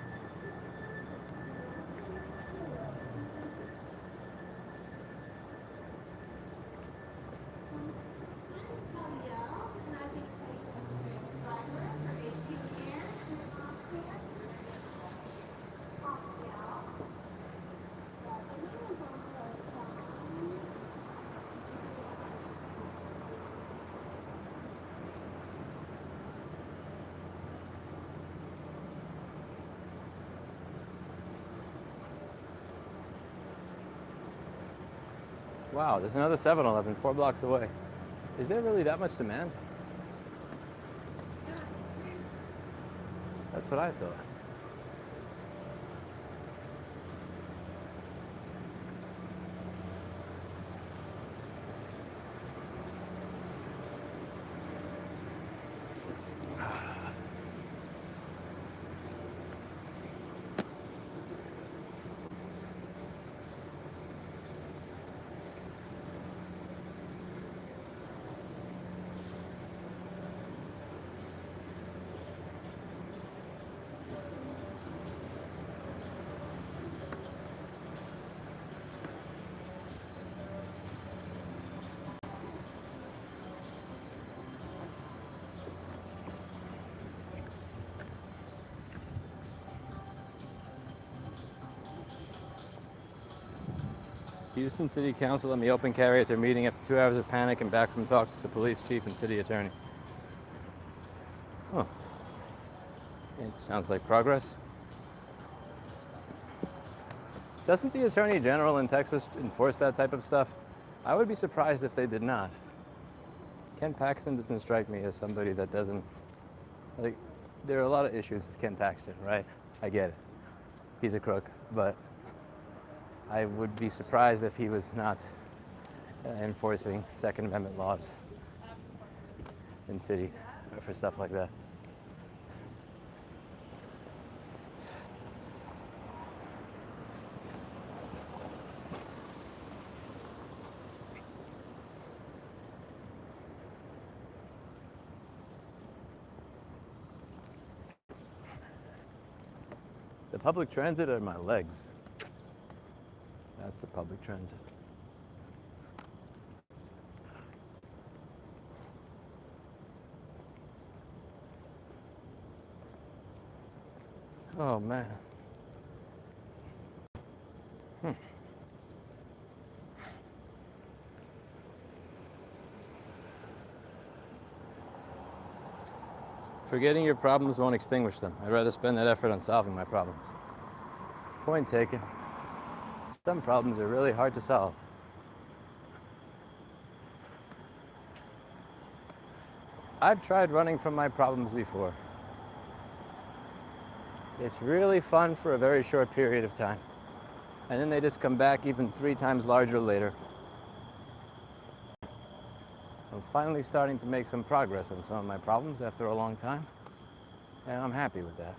Wow, there's another 7-Eleven 4 blocks away. Is there really that much demand? That's what I thought. Houston City Council let me open carry at their meeting after 2 hours of panic and backroom talks with the police chief and city attorney. Huh. It sounds like progress. Doesn't the Attorney General in Texas enforce that type of stuff? I would be surprised if they did not. Ken Paxton doesn't strike me as somebody that doesn't, like, there are a lot of issues with Ken Paxton, right? I get it. He's a crook, but I would be surprised if he was not enforcing Second Amendment laws in city for stuff like that. The public transit are my legs. That's the public transit. Oh man. Forgetting your problems won't extinguish them. I'd rather spend that effort on solving my problems. Point taken. Some problems are really hard to solve. I've tried running from my problems before. It's really fun for a very short period of time. And then they just come back even 3 times larger later. I'm finally starting to make some progress on some of my problems after a long time, and I'm happy with that.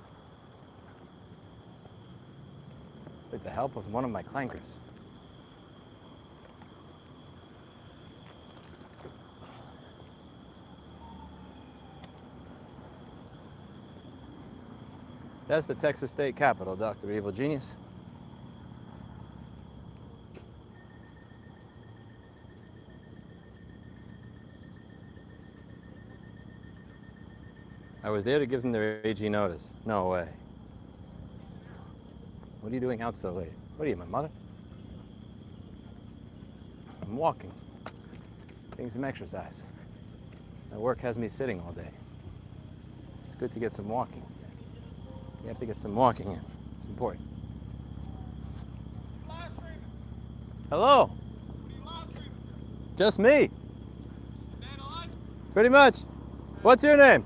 With the help of one of my clankers. That's the Texas State Capitol, Dr. Evil Genius. I was there to give them their AG notice. No way. What are you doing out so late? What are you, my mother? I'm walking, getting some exercise. My work has me sitting all day. It's good to get some walking. You have to get some walking in. It's important. Hello? Just me. Pretty much. What's your name?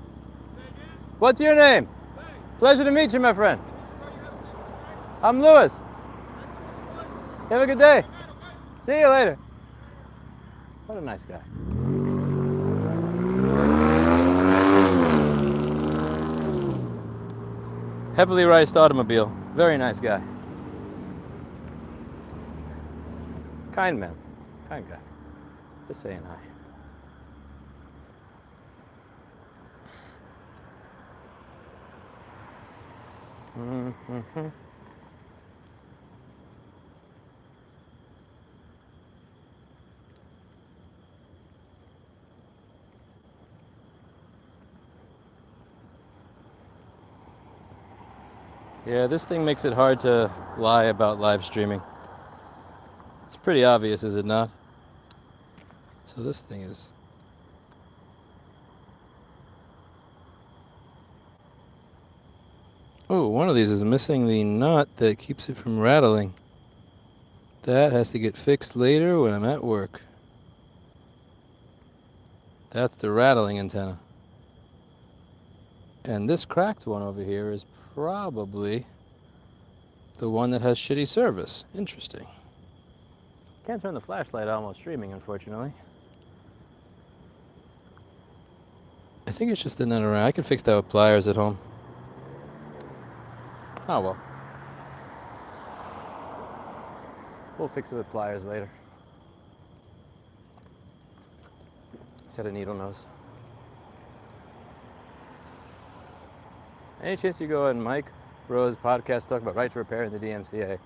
What's your name? Pleasure to meet you, my friend. I'm Lewis. Have a good day. See you later. What a nice guy. Heavily riced automobile. Very nice guy. Kind man. Kind guy. Just saying hi. Mm-hmm. Yeah, this thing makes it hard to lie about live streaming. It's pretty obvious, is it not? So this thing is... Oh, one of these is missing the nut that keeps it from rattling. That has to get fixed later when I'm at work. That's the rattling antenna. And this cracked one over here is probably the one that has shitty service. Interesting. Can't turn the flashlight on while streaming, unfortunately. I think it's just the nut around. I can fix that with pliers at home. Oh well. We'll fix it with pliers later. Set a needle nose. Any chance you go on Mike Rose podcast talk about right to repair in the DMCA?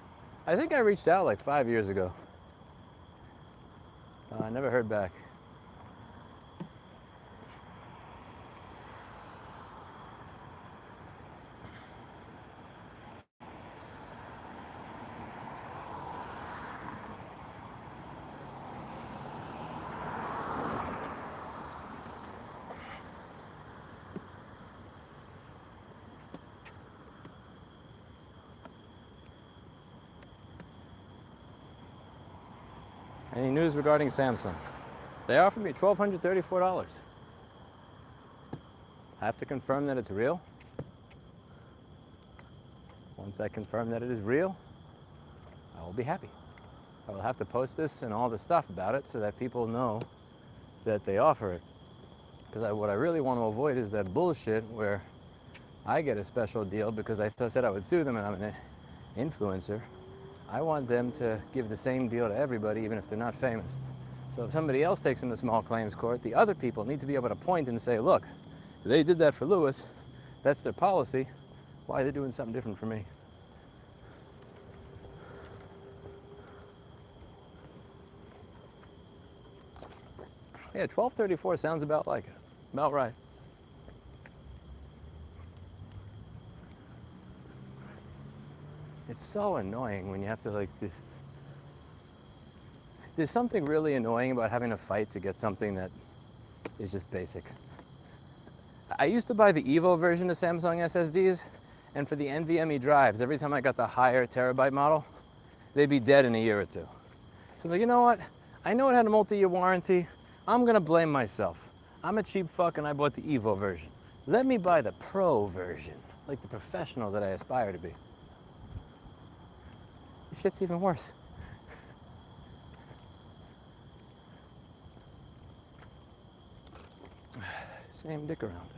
I think I reached out like 5 years ago. I never heard back. Any news regarding Samsung? They offered me $1,234. I have to confirm that it's real. Once I confirm that it is real, I will be happy. I will have to post this and all the stuff about it so that people know that they offer it. Because what I really want to avoid is that bullshit where I get a special deal because I said I would sue them and I'm an influencer. I want them to give the same deal to everybody, even if they're not famous. So if somebody else takes them to small claims court, the other people need to be able to point and say, look, they did that for Lewis. That's their policy. Why are they doing something different for me? Yeah, 1234 sounds about like it. About right. It's so annoying when you have to like there's something really annoying about having to fight to get something that is just basic. I used to buy the Evo version of Samsung SSDs, and for the NVMe drives, every time I got the higher terabyte model, they'd be dead in a year or two. So I'm like, you know what? I know it had a multi-year warranty. I'm gonna blame myself. I'm a cheap fuck and I bought the Evo version. Let me buy the Pro version, like the professional that I aspire to be. This shit's even worse. Same dick around.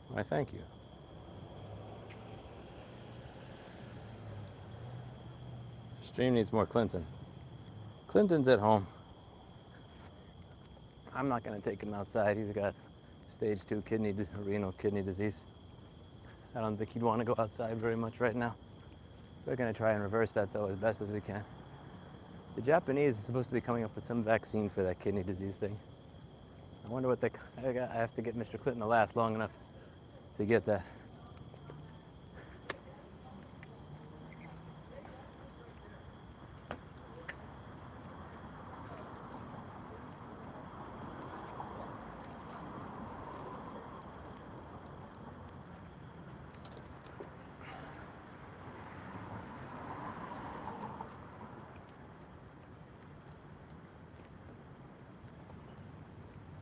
Why, thank you. Stream needs more Clinton. Clinton's at home. I'm not going to take him outside. He's got stage 2 renal kidney disease. I don't think he'd want to go outside very much right now. We're going to try and reverse that, though, as best as we can. The Japanese are supposed to be coming up with some vaccine for that kidney disease thing. I wonder what I have to get Mr. Clinton to last long enough to get that.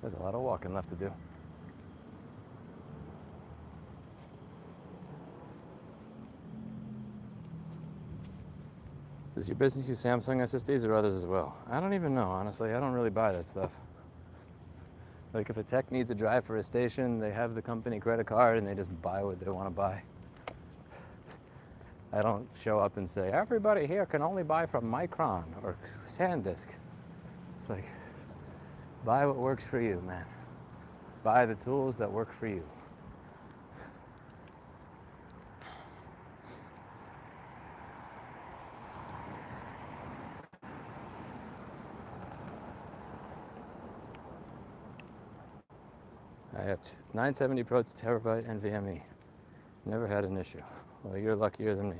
There's a lot of walking left to do. Does your business use Samsung SSDs or others as well? I don't even know, honestly. I don't really buy that stuff. Like if a tech needs a drive for a station, they have the company credit card and they just buy what they want to buy. I don't show up and say, everybody here can only buy from Micron or SanDisk. It's like, buy what works for you, man. Buy the tools that work for you. I have 970 Pro terabyte NVMe. Never had an issue. Well, you're luckier than me.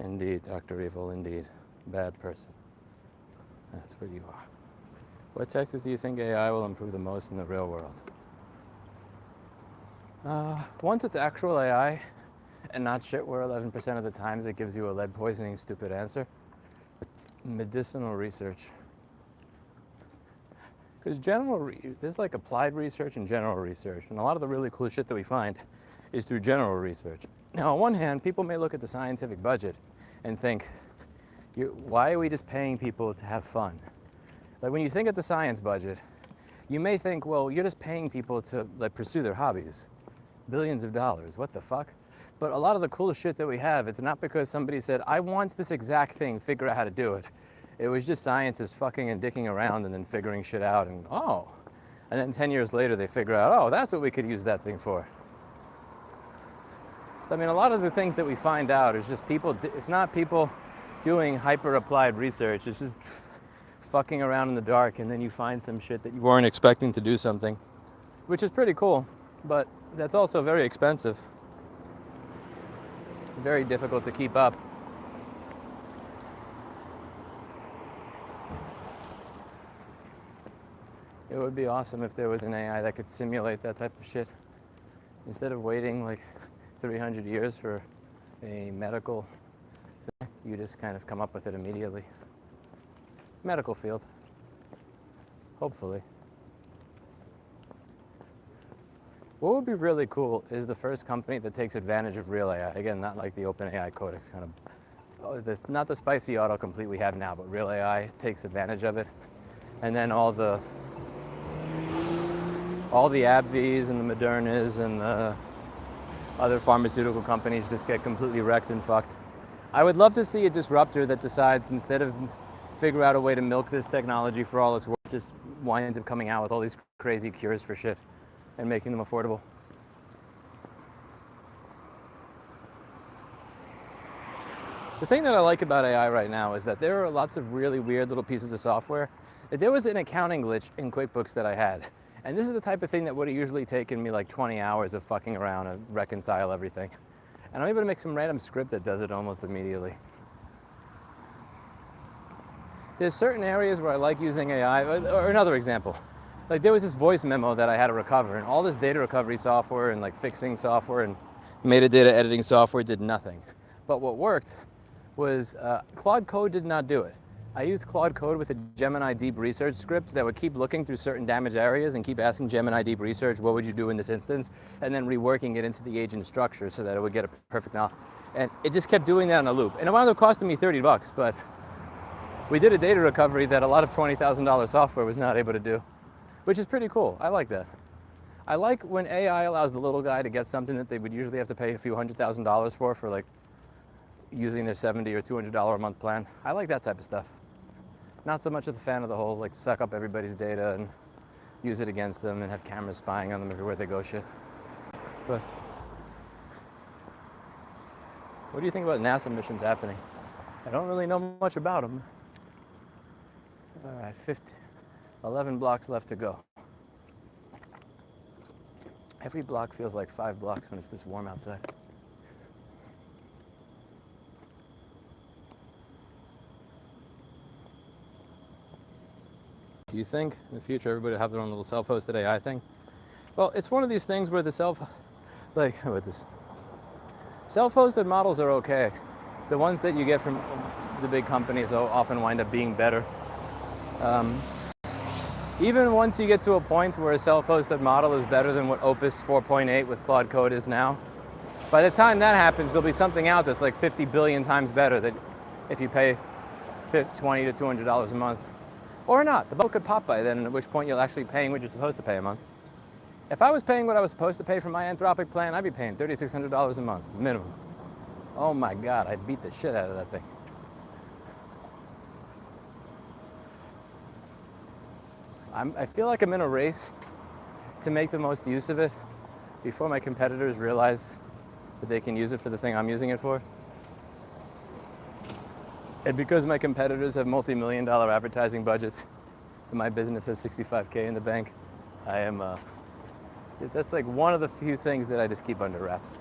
Indeed, Dr. Evil, indeed. Bad person. That's what you are. What sectors do you think AI will improve the most in the real world? Once it's actual AI, and not shit where 11% of the times it gives you a lead poisoning stupid answer. Medicinal research. Because there's like applied research and general research, and a lot of the really cool shit that we find is through general research. Now, on one hand, people may look at the scientific budget and think, why are we just paying people to have fun? Like when you think of the science budget, you may think, well, you're just paying people to like pursue their hobbies. Billions of dollars, what the fuck? But a lot of the coolest shit that we have, it's not because somebody said, I want this exact thing, figure out how to do it. It was just scientists fucking and dicking around and then figuring shit out and, oh. And then 10 years later, they figure out, oh, that's what we could use that thing for. So, I mean, a lot of the things that we find out is just people, it's not people doing hyper-applied research. It's just fucking around in the dark, and then you find some shit that you weren't expecting to do something, which is pretty cool, but that's also very expensive. Very difficult to keep up. It would be awesome if there was an AI that could simulate that type of shit. Instead of waiting like 300 years for a medical thing, you just kind of come up with it immediately. Medical field. Hopefully. What would be really cool is the first company that takes advantage of real AI. Again, not like the OpenAI Codex kind of, not the spicy autocomplete we have now, but real AI takes advantage of it. And then all the AbbVies and the Modernas and the other pharmaceutical companies just get completely wrecked and fucked. I would love to see a disruptor that decides, instead of figure out a way to milk this technology for all it's worth, just winds up coming out with all these crazy cures for shit and making them affordable. The thing that I like about AI right now is that there are lots of really weird little pieces of software. There was an accounting glitch in QuickBooks that I had. And this is the type of thing that would have usually taken me like 20 hours of fucking around to reconcile everything. And I'm able to make some random script that does it almost immediately. There's certain areas where I like using AI, or another example. Like there was this voice memo that I had to recover, and all this data recovery software and like fixing software and metadata editing software did nothing. But what worked was Claude Code did not do it. I used Claude Code with a Gemini Deep Research script that would keep looking through certain damaged areas and keep asking Gemini Deep Research, what would you do in this instance? And then reworking it into the agent structure so that it would get a perfect knowledge. And it just kept doing that on a loop. And it wound up costing me $30, but we did a data recovery that a lot of $20,000 software was not able to do, which is pretty cool. I like that. I like when AI allows the little guy to get something that they would usually have to pay a few $100,000 for like using their $70 or $200 a month plan. I like that type of stuff. Not so much a fan of the whole like suck up everybody's data and use it against them and have cameras spying on them everywhere they go shit. But what do you think about NASA missions happening? I don't really know much about them. All right, 11 blocks left to go. Every block feels like 5 blocks when it's this warm outside. Do you think in the future everybody will have their own little self-hosted AI thing? Well, it's one of these things where the how about this? Self-hosted models are okay. The ones that you get from the big companies often wind up being better. Even once you get to a point where a self-hosted model is better than what Opus 4.8 with Claude Code is now, by the time that happens, there'll be something out that's like 50 billion times better that if you pay $20 to $200 a month. Or not. The bubble could pop by then, at which point you're actually paying what you're supposed to pay a month. If I was paying what I was supposed to pay for my Anthropic plan, I'd be paying $3,600 a month, minimum. Oh my God, I'd beat the shit out of that thing. I feel like I'm in a race to make the most use of it before my competitors realize that they can use it for the thing I'm using it for. And because my competitors have multi-million-dollar advertising budgets and my business has 65K in the bank, that's like one of the few things that I just keep under wraps.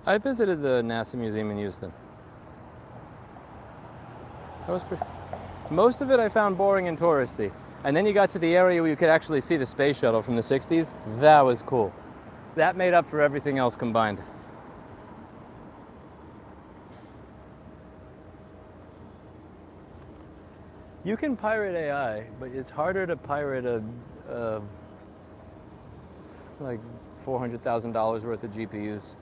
I visited the NASA Museum in Houston. That was most of it I found boring and touristy. And then you got to the area where you could actually see the space shuttle from the 60s. That was cool. That made up for everything else combined. You can pirate AI, but it's harder to pirate a like $400,000 worth of GPUs.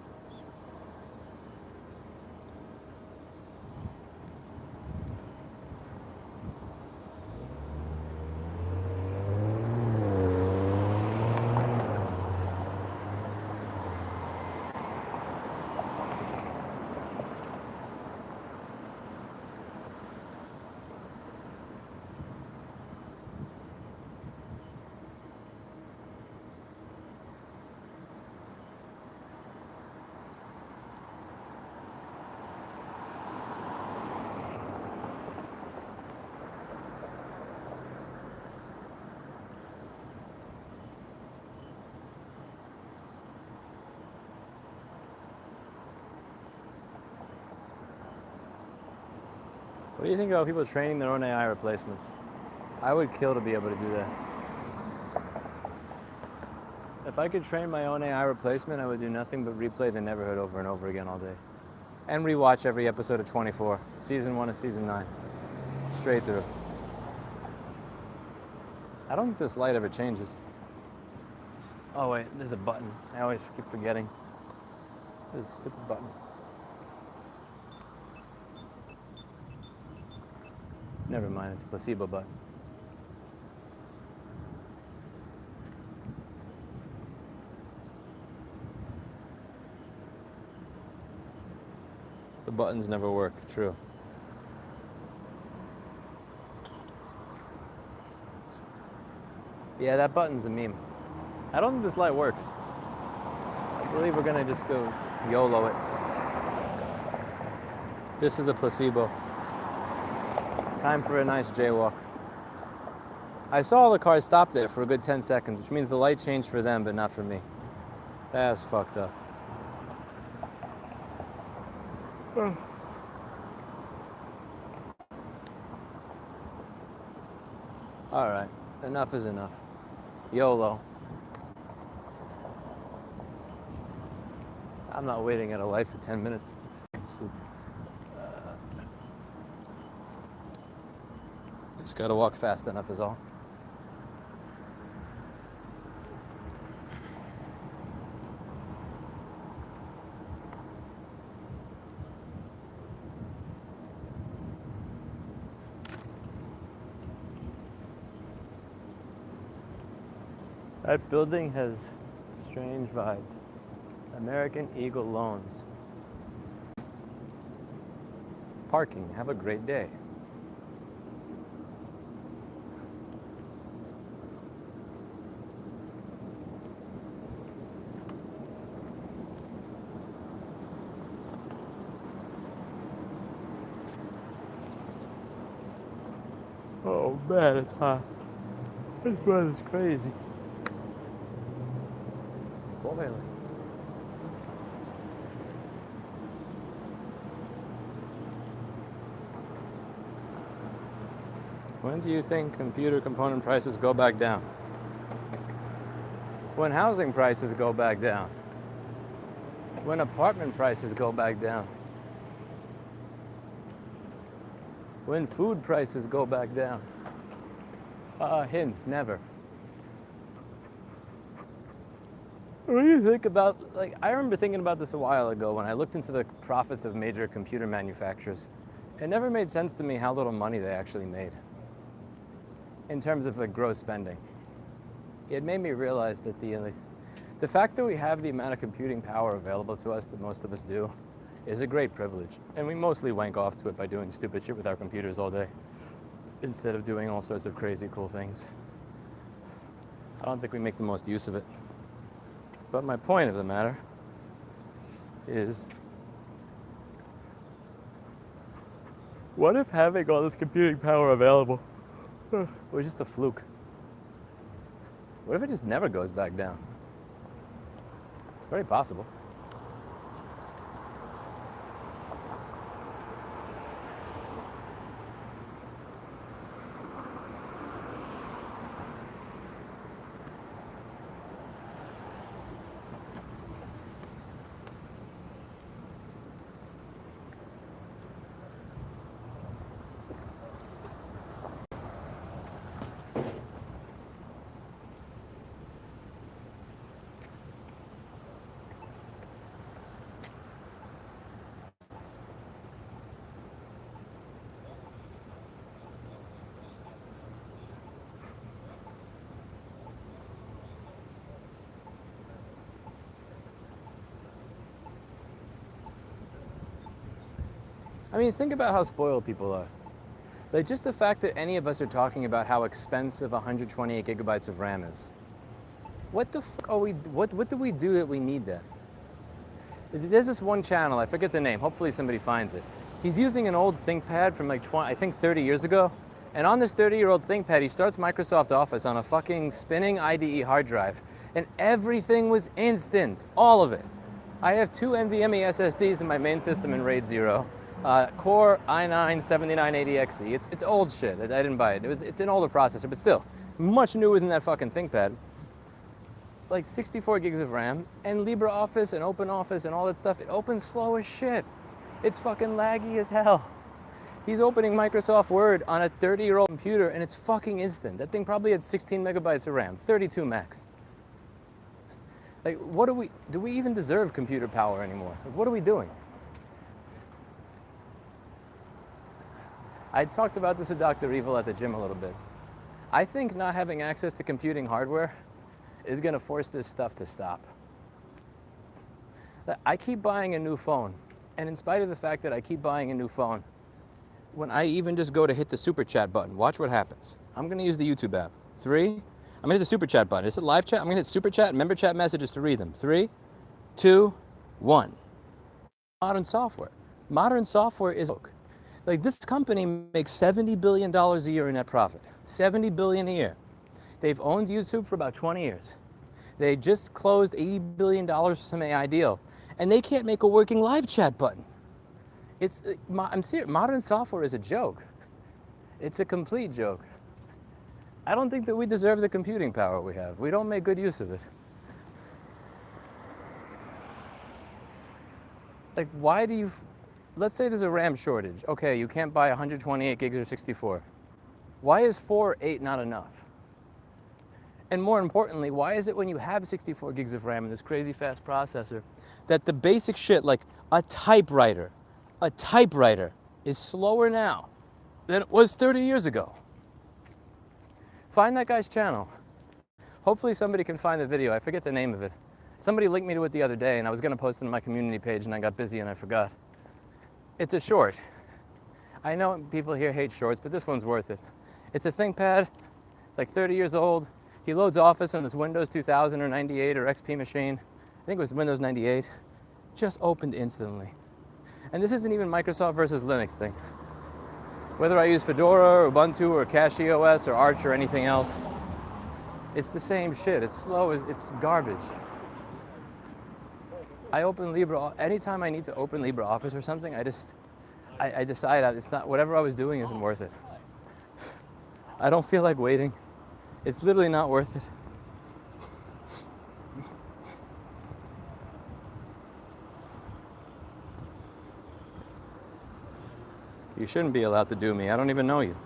What do you think about people training their own AI replacements? I would kill to be able to do that. If I could train my own AI replacement, I would do nothing but replay The Neverhood over and over again all day. And rewatch every episode of 24, season 1 of season 9, straight through. I don't think this light ever changes. Oh wait, there's a button. I always keep forgetting. There's a stupid button. Never mind, it's a placebo button. The buttons never work, true. Yeah, that button's a meme. I don't think this light works. I believe we're gonna just go YOLO it. This is a placebo. Time for a nice jaywalk. I saw all the cars stop there for a good 10 seconds, which means the light changed for them, but not for me. That's fucked up. All right, enough is enough. YOLO. I'm not waiting at a light for 10 minutes. It's fucking stupid. Just gotta walk fast enough is all. That building has strange vibes. American Eagle Loans. Parking. Have a great day. Oh man, it's hot. This weather's crazy. Boiling. When do you think computer component prices go back down? When housing prices go back down. When apartment prices go back down. When food prices go back down. Hint, never. What do you think about, like, I remember thinking about this a while ago when I looked into the profits of major computer manufacturers. It never made sense to me how little money they actually made in terms of like gross spending. It made me realize that the fact that we have the amount of computing power available to us that most of us do is a great privilege. And we mostly wank off to it by doing stupid shit with our computers all day instead of doing all sorts of crazy cool things. I don't think we make the most use of it. But my point of the matter is, what if having all this computing power available was just a fluke? What if it just never goes back down? Very possible. I mean, think about how spoiled people are. Like, just the fact that any of us are talking about how expensive 128 gigabytes of RAM is. What the fuck are we, what do we do that we need that? There's this one channel, I forget the name, hopefully somebody finds it. He's using an old ThinkPad from like 30 years ago. And on this 30-year-old ThinkPad, he starts Microsoft Office on a fucking spinning IDE hard drive. And everything was instant, all of it. I have 2 NVMe SSDs in my main system in RAID 0. Core i9 7980XE. It's old shit. I didn't buy it. It's an older processor, but still much newer than that fucking ThinkPad. Like 64 gigs of RAM, and LibreOffice and OpenOffice and all that stuff. It opens slow as shit. It's fucking laggy as hell. He's opening Microsoft Word on a 30-year-old computer, and it's fucking instant. That thing probably had 16 megabytes of RAM, 32 max. Like, do we even deserve computer power anymore? Like, what are we doing? I talked about this with Dr. Evil at the gym a little bit. I think not having access to computing hardware is going to force this stuff to stop. I keep buying a new phone, and in spite of the fact that I keep buying a new phone, when I even just go to hit the super chat button, watch what happens. I'm going to use the YouTube app. 3, I'm going to hit the super chat button. Is it live chat? I'm going to hit super chat and member chat messages to read them. 3, 2, 1. Modern software. Modern software is like, this company makes $70 billion a year in net profit. $70 billion a year. They've owned YouTube for about 20 years. They just closed $80 billion for some AI deal. And they can't make a working live chat button. I'm serious, modern software is a joke. It's a complete joke. I don't think that we deserve the computing power we have. We don't make good use of it. Like, why do you, let's say there's a RAM shortage. Okay, you can't buy 128 gigs or 64. Why is 4 or 8 not enough? And more importantly, why is it when you have 64 gigs of RAM and this crazy fast processor that the basic shit like a typewriter is slower now than it was 30 years ago? Find that guy's channel. Hopefully somebody can find the video. I forget the name of it. Somebody linked me to it the other day and I was gonna post it on my community page and I got busy and I forgot. It's a short. I know people here hate shorts, but this one's worth it. It's a ThinkPad, like 30 years old. He loads Office on his Windows 2000 or 98 or XP machine. I think it was Windows 98. Just opened instantly. And this isn't even Microsoft versus Linux thing. Whether I use Fedora or Ubuntu or CachyOS or Arch or anything else, it's the same shit. It's slow, it's garbage. I open anytime I need to open LibreOffice or something, I decide it's not, whatever I was doing isn't worth it. I don't feel like waiting. It's literally not worth it. You shouldn't be allowed to do me. I don't even know you.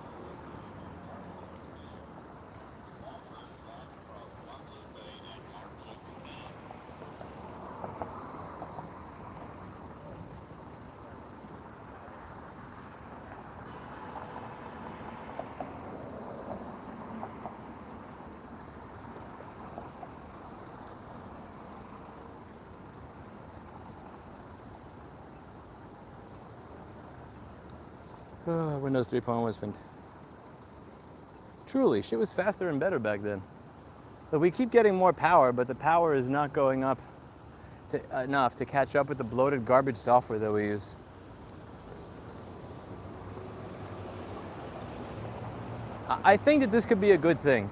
Windows 3.1 was fantastic. Truly, shit was faster and better back then. But we keep getting more power, but the power is not going up enough to catch up with the bloated garbage software that we use. I think that this could be a good thing.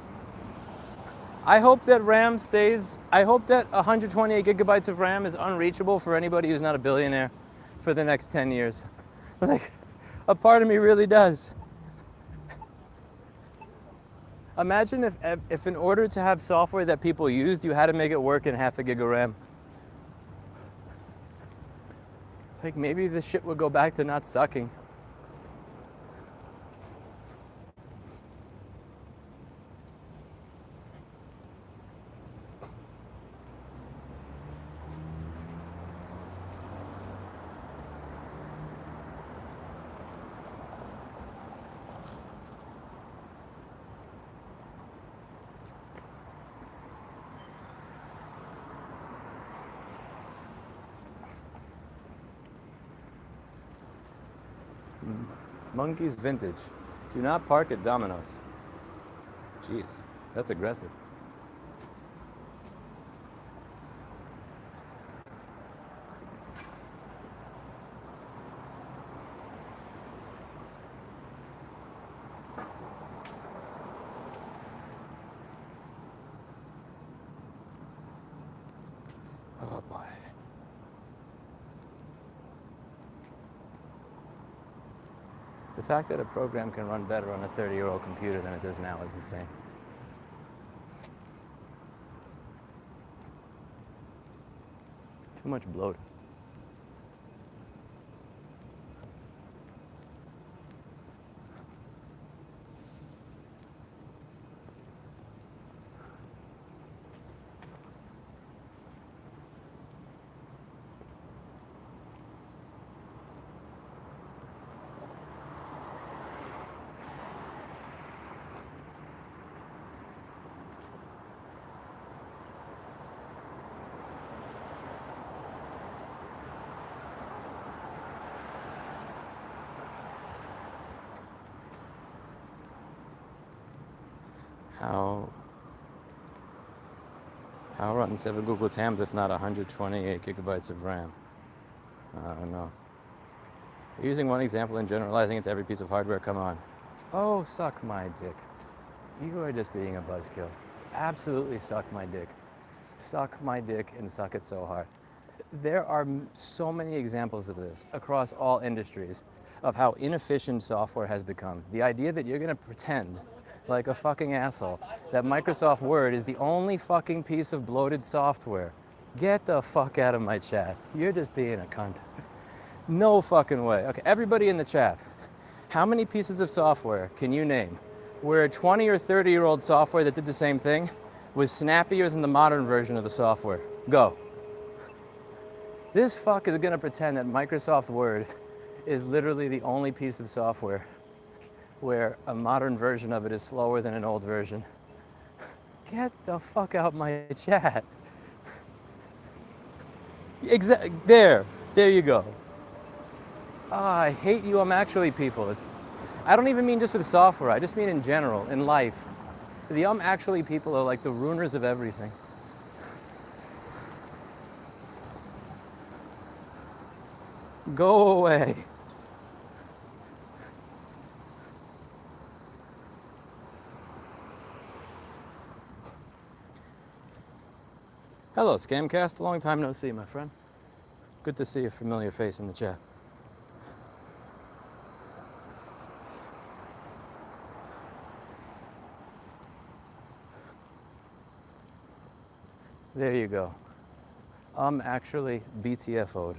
I hope that RAM stays, I hope that 128 gigabytes of RAM is unreachable for anybody who's not a billionaire for the next 10 years. Like, a part of me really does. Imagine if in order to have software that people used, you had to make it work in half a gig of RAM. Like, maybe this shit would go back to not sucking. Monkey's Vintage. Do not park at Domino's. Jeez, that's aggressive. Oh boy. The fact that a program can run better on a 30-year-old computer than it does now is insane. Too much bloat. How run 7 Google Tams if not 128 gigabytes of RAM? I don't know. Using one example and generalizing it to every piece of hardware, come on. Oh, suck my dick. You are just being a buzzkill. Absolutely suck my dick. Suck my dick and suck it so hard. There are so many examples of this across all industries of how inefficient software has become. The idea that you're gonna pretend like a fucking asshole that Microsoft Word is the only fucking piece of bloated software. Get the fuck out of my chat. You're just being a cunt. No fucking way. Okay, everybody in the chat, how many pieces of software can you name where a 20 or 30-year-old software that did the same thing was snappier than the modern version of the software? Go. This fuck is gonna pretend that Microsoft Word is literally the only piece of software where a modern version of it is slower than an old version. Get the fuck out my chat. There you go. Ah, I hate you, I'm actually people. I don't even mean just with software, I just mean in general, in life. The actually people are like the ruiners of everything. Go away. Hello, Scamcast. Long time no see, my friend. Good to see a familiar face in the chat. There you go. I'm actually BTFO'd.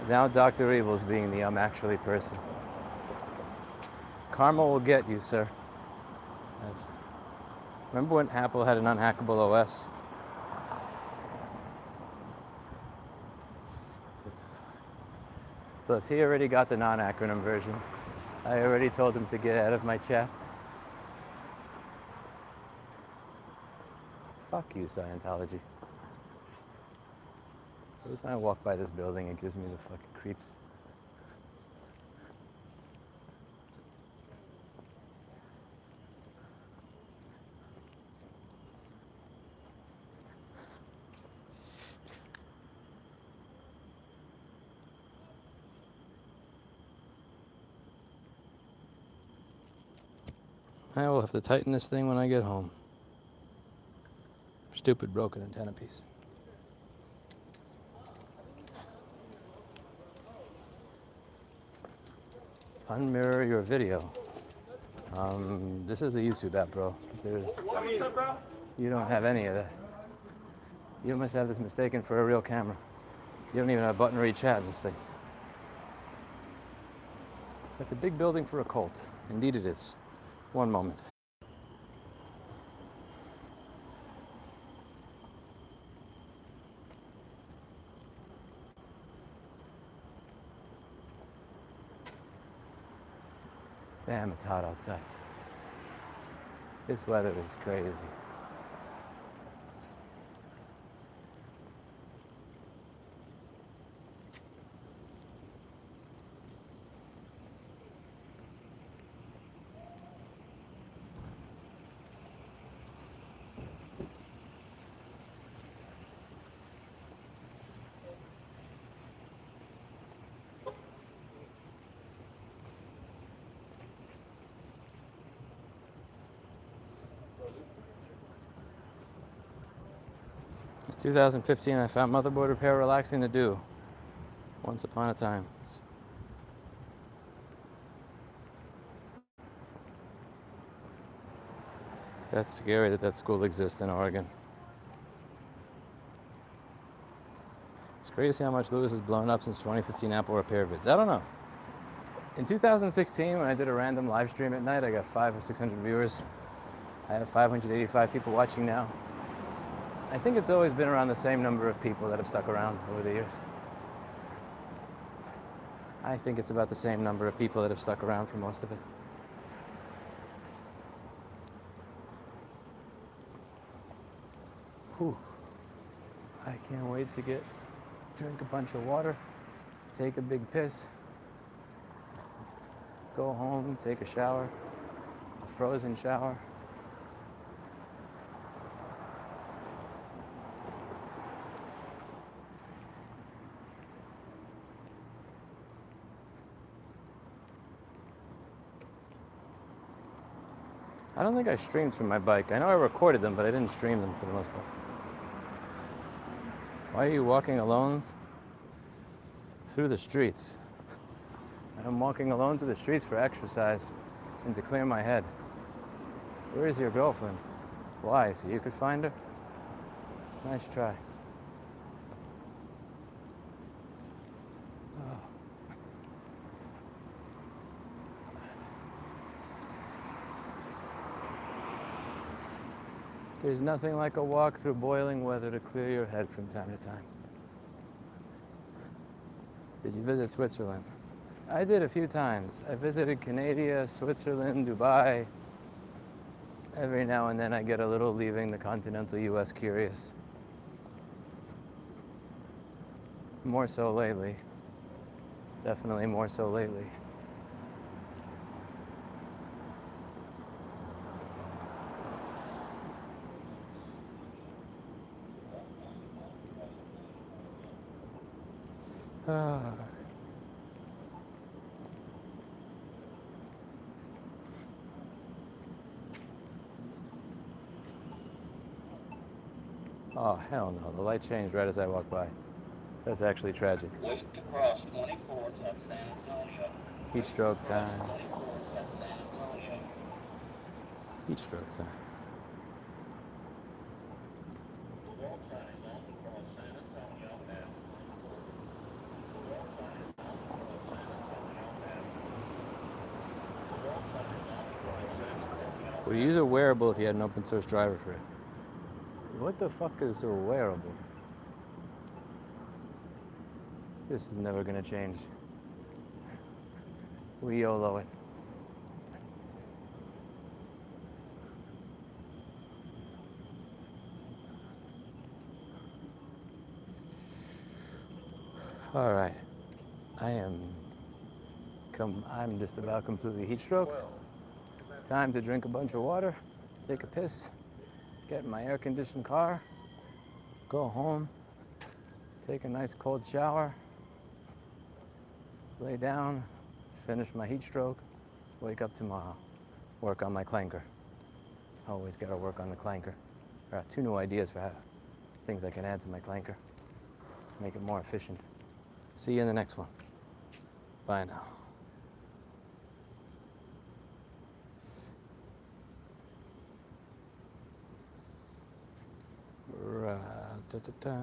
Now Dr. Evil's being the actually person. Karma will get you, sir. Remember when Apple had an unhackable OS? Plus, he already got the non-acronym version. I already told him to get out of my chat. Fuck you, Scientology. Every time I walk by this building, it gives me the fucking creeps. I will have to tighten this thing when I get home. Stupid broken antenna piece. Unmirror your video. This is the YouTube app, bro. You don't have any of that. You must have this mistaken for a real camera. You don't even have a button to read chat in this thing. That's a big building for a cult. Indeed it is. One moment. Damn, it's hot outside. This weather is crazy. In 2015, I found motherboard repair relaxing to do. Once upon a time. That's scary that school exists in Oregon. It's crazy how much Lewis has blown up since 2015 Apple repair vids. I don't know. In 2016, when I did a random live stream at night, I got 500 or 600 viewers. I have 585 people watching now. I think it's always been around the same number of people that have stuck around over the years. I think it's about the same number of people that have stuck around for most of it. Whew. I can't wait to drink a bunch of water, take a big piss, go home, take a shower, a frozen shower. I don't think I streamed from my bike. I know I recorded them, but I didn't stream them for the most part. Why are you walking alone through the streets? I'm walking alone through the streets for exercise and to clear my head. Where is your girlfriend? Why? So you could find her? Nice try. Oh. There's nothing like a walk through boiling weather to clear your head from time to time. Did you visit Switzerland? I did a few times. I visited Canada, Switzerland, Dubai. Every now and then I get a little leaving the continental US curious. More so lately. Definitely more so lately. Oh, hell no. The light changed right as I walked by. That's actually tragic. West to cross 24th at San Antonio. Heat stroke time. 24th at San Antonio. Heat stroke time. The walk sign is on to cross San Antonio Ave. The walk sign is on to cross San Antonio Ave. The walk sign is on to cross San Antonio. Would you use a wearable if you had an open source driver for it? What the fuck is a wearable? This is never gonna change. We YOLO it. All right, I'm just about completely heat stroked. Time to drink a bunch of water, take a piss, get in my air conditioned car, go home, take a nice cold shower, lay down, finish my heat stroke, wake up tomorrow, work on my clanker. Always gotta work on the clanker. I got 2 new ideas for things I can add to my clanker, make it more efficient. See you in the next one. Bye now. Ra-ta-ta-ta.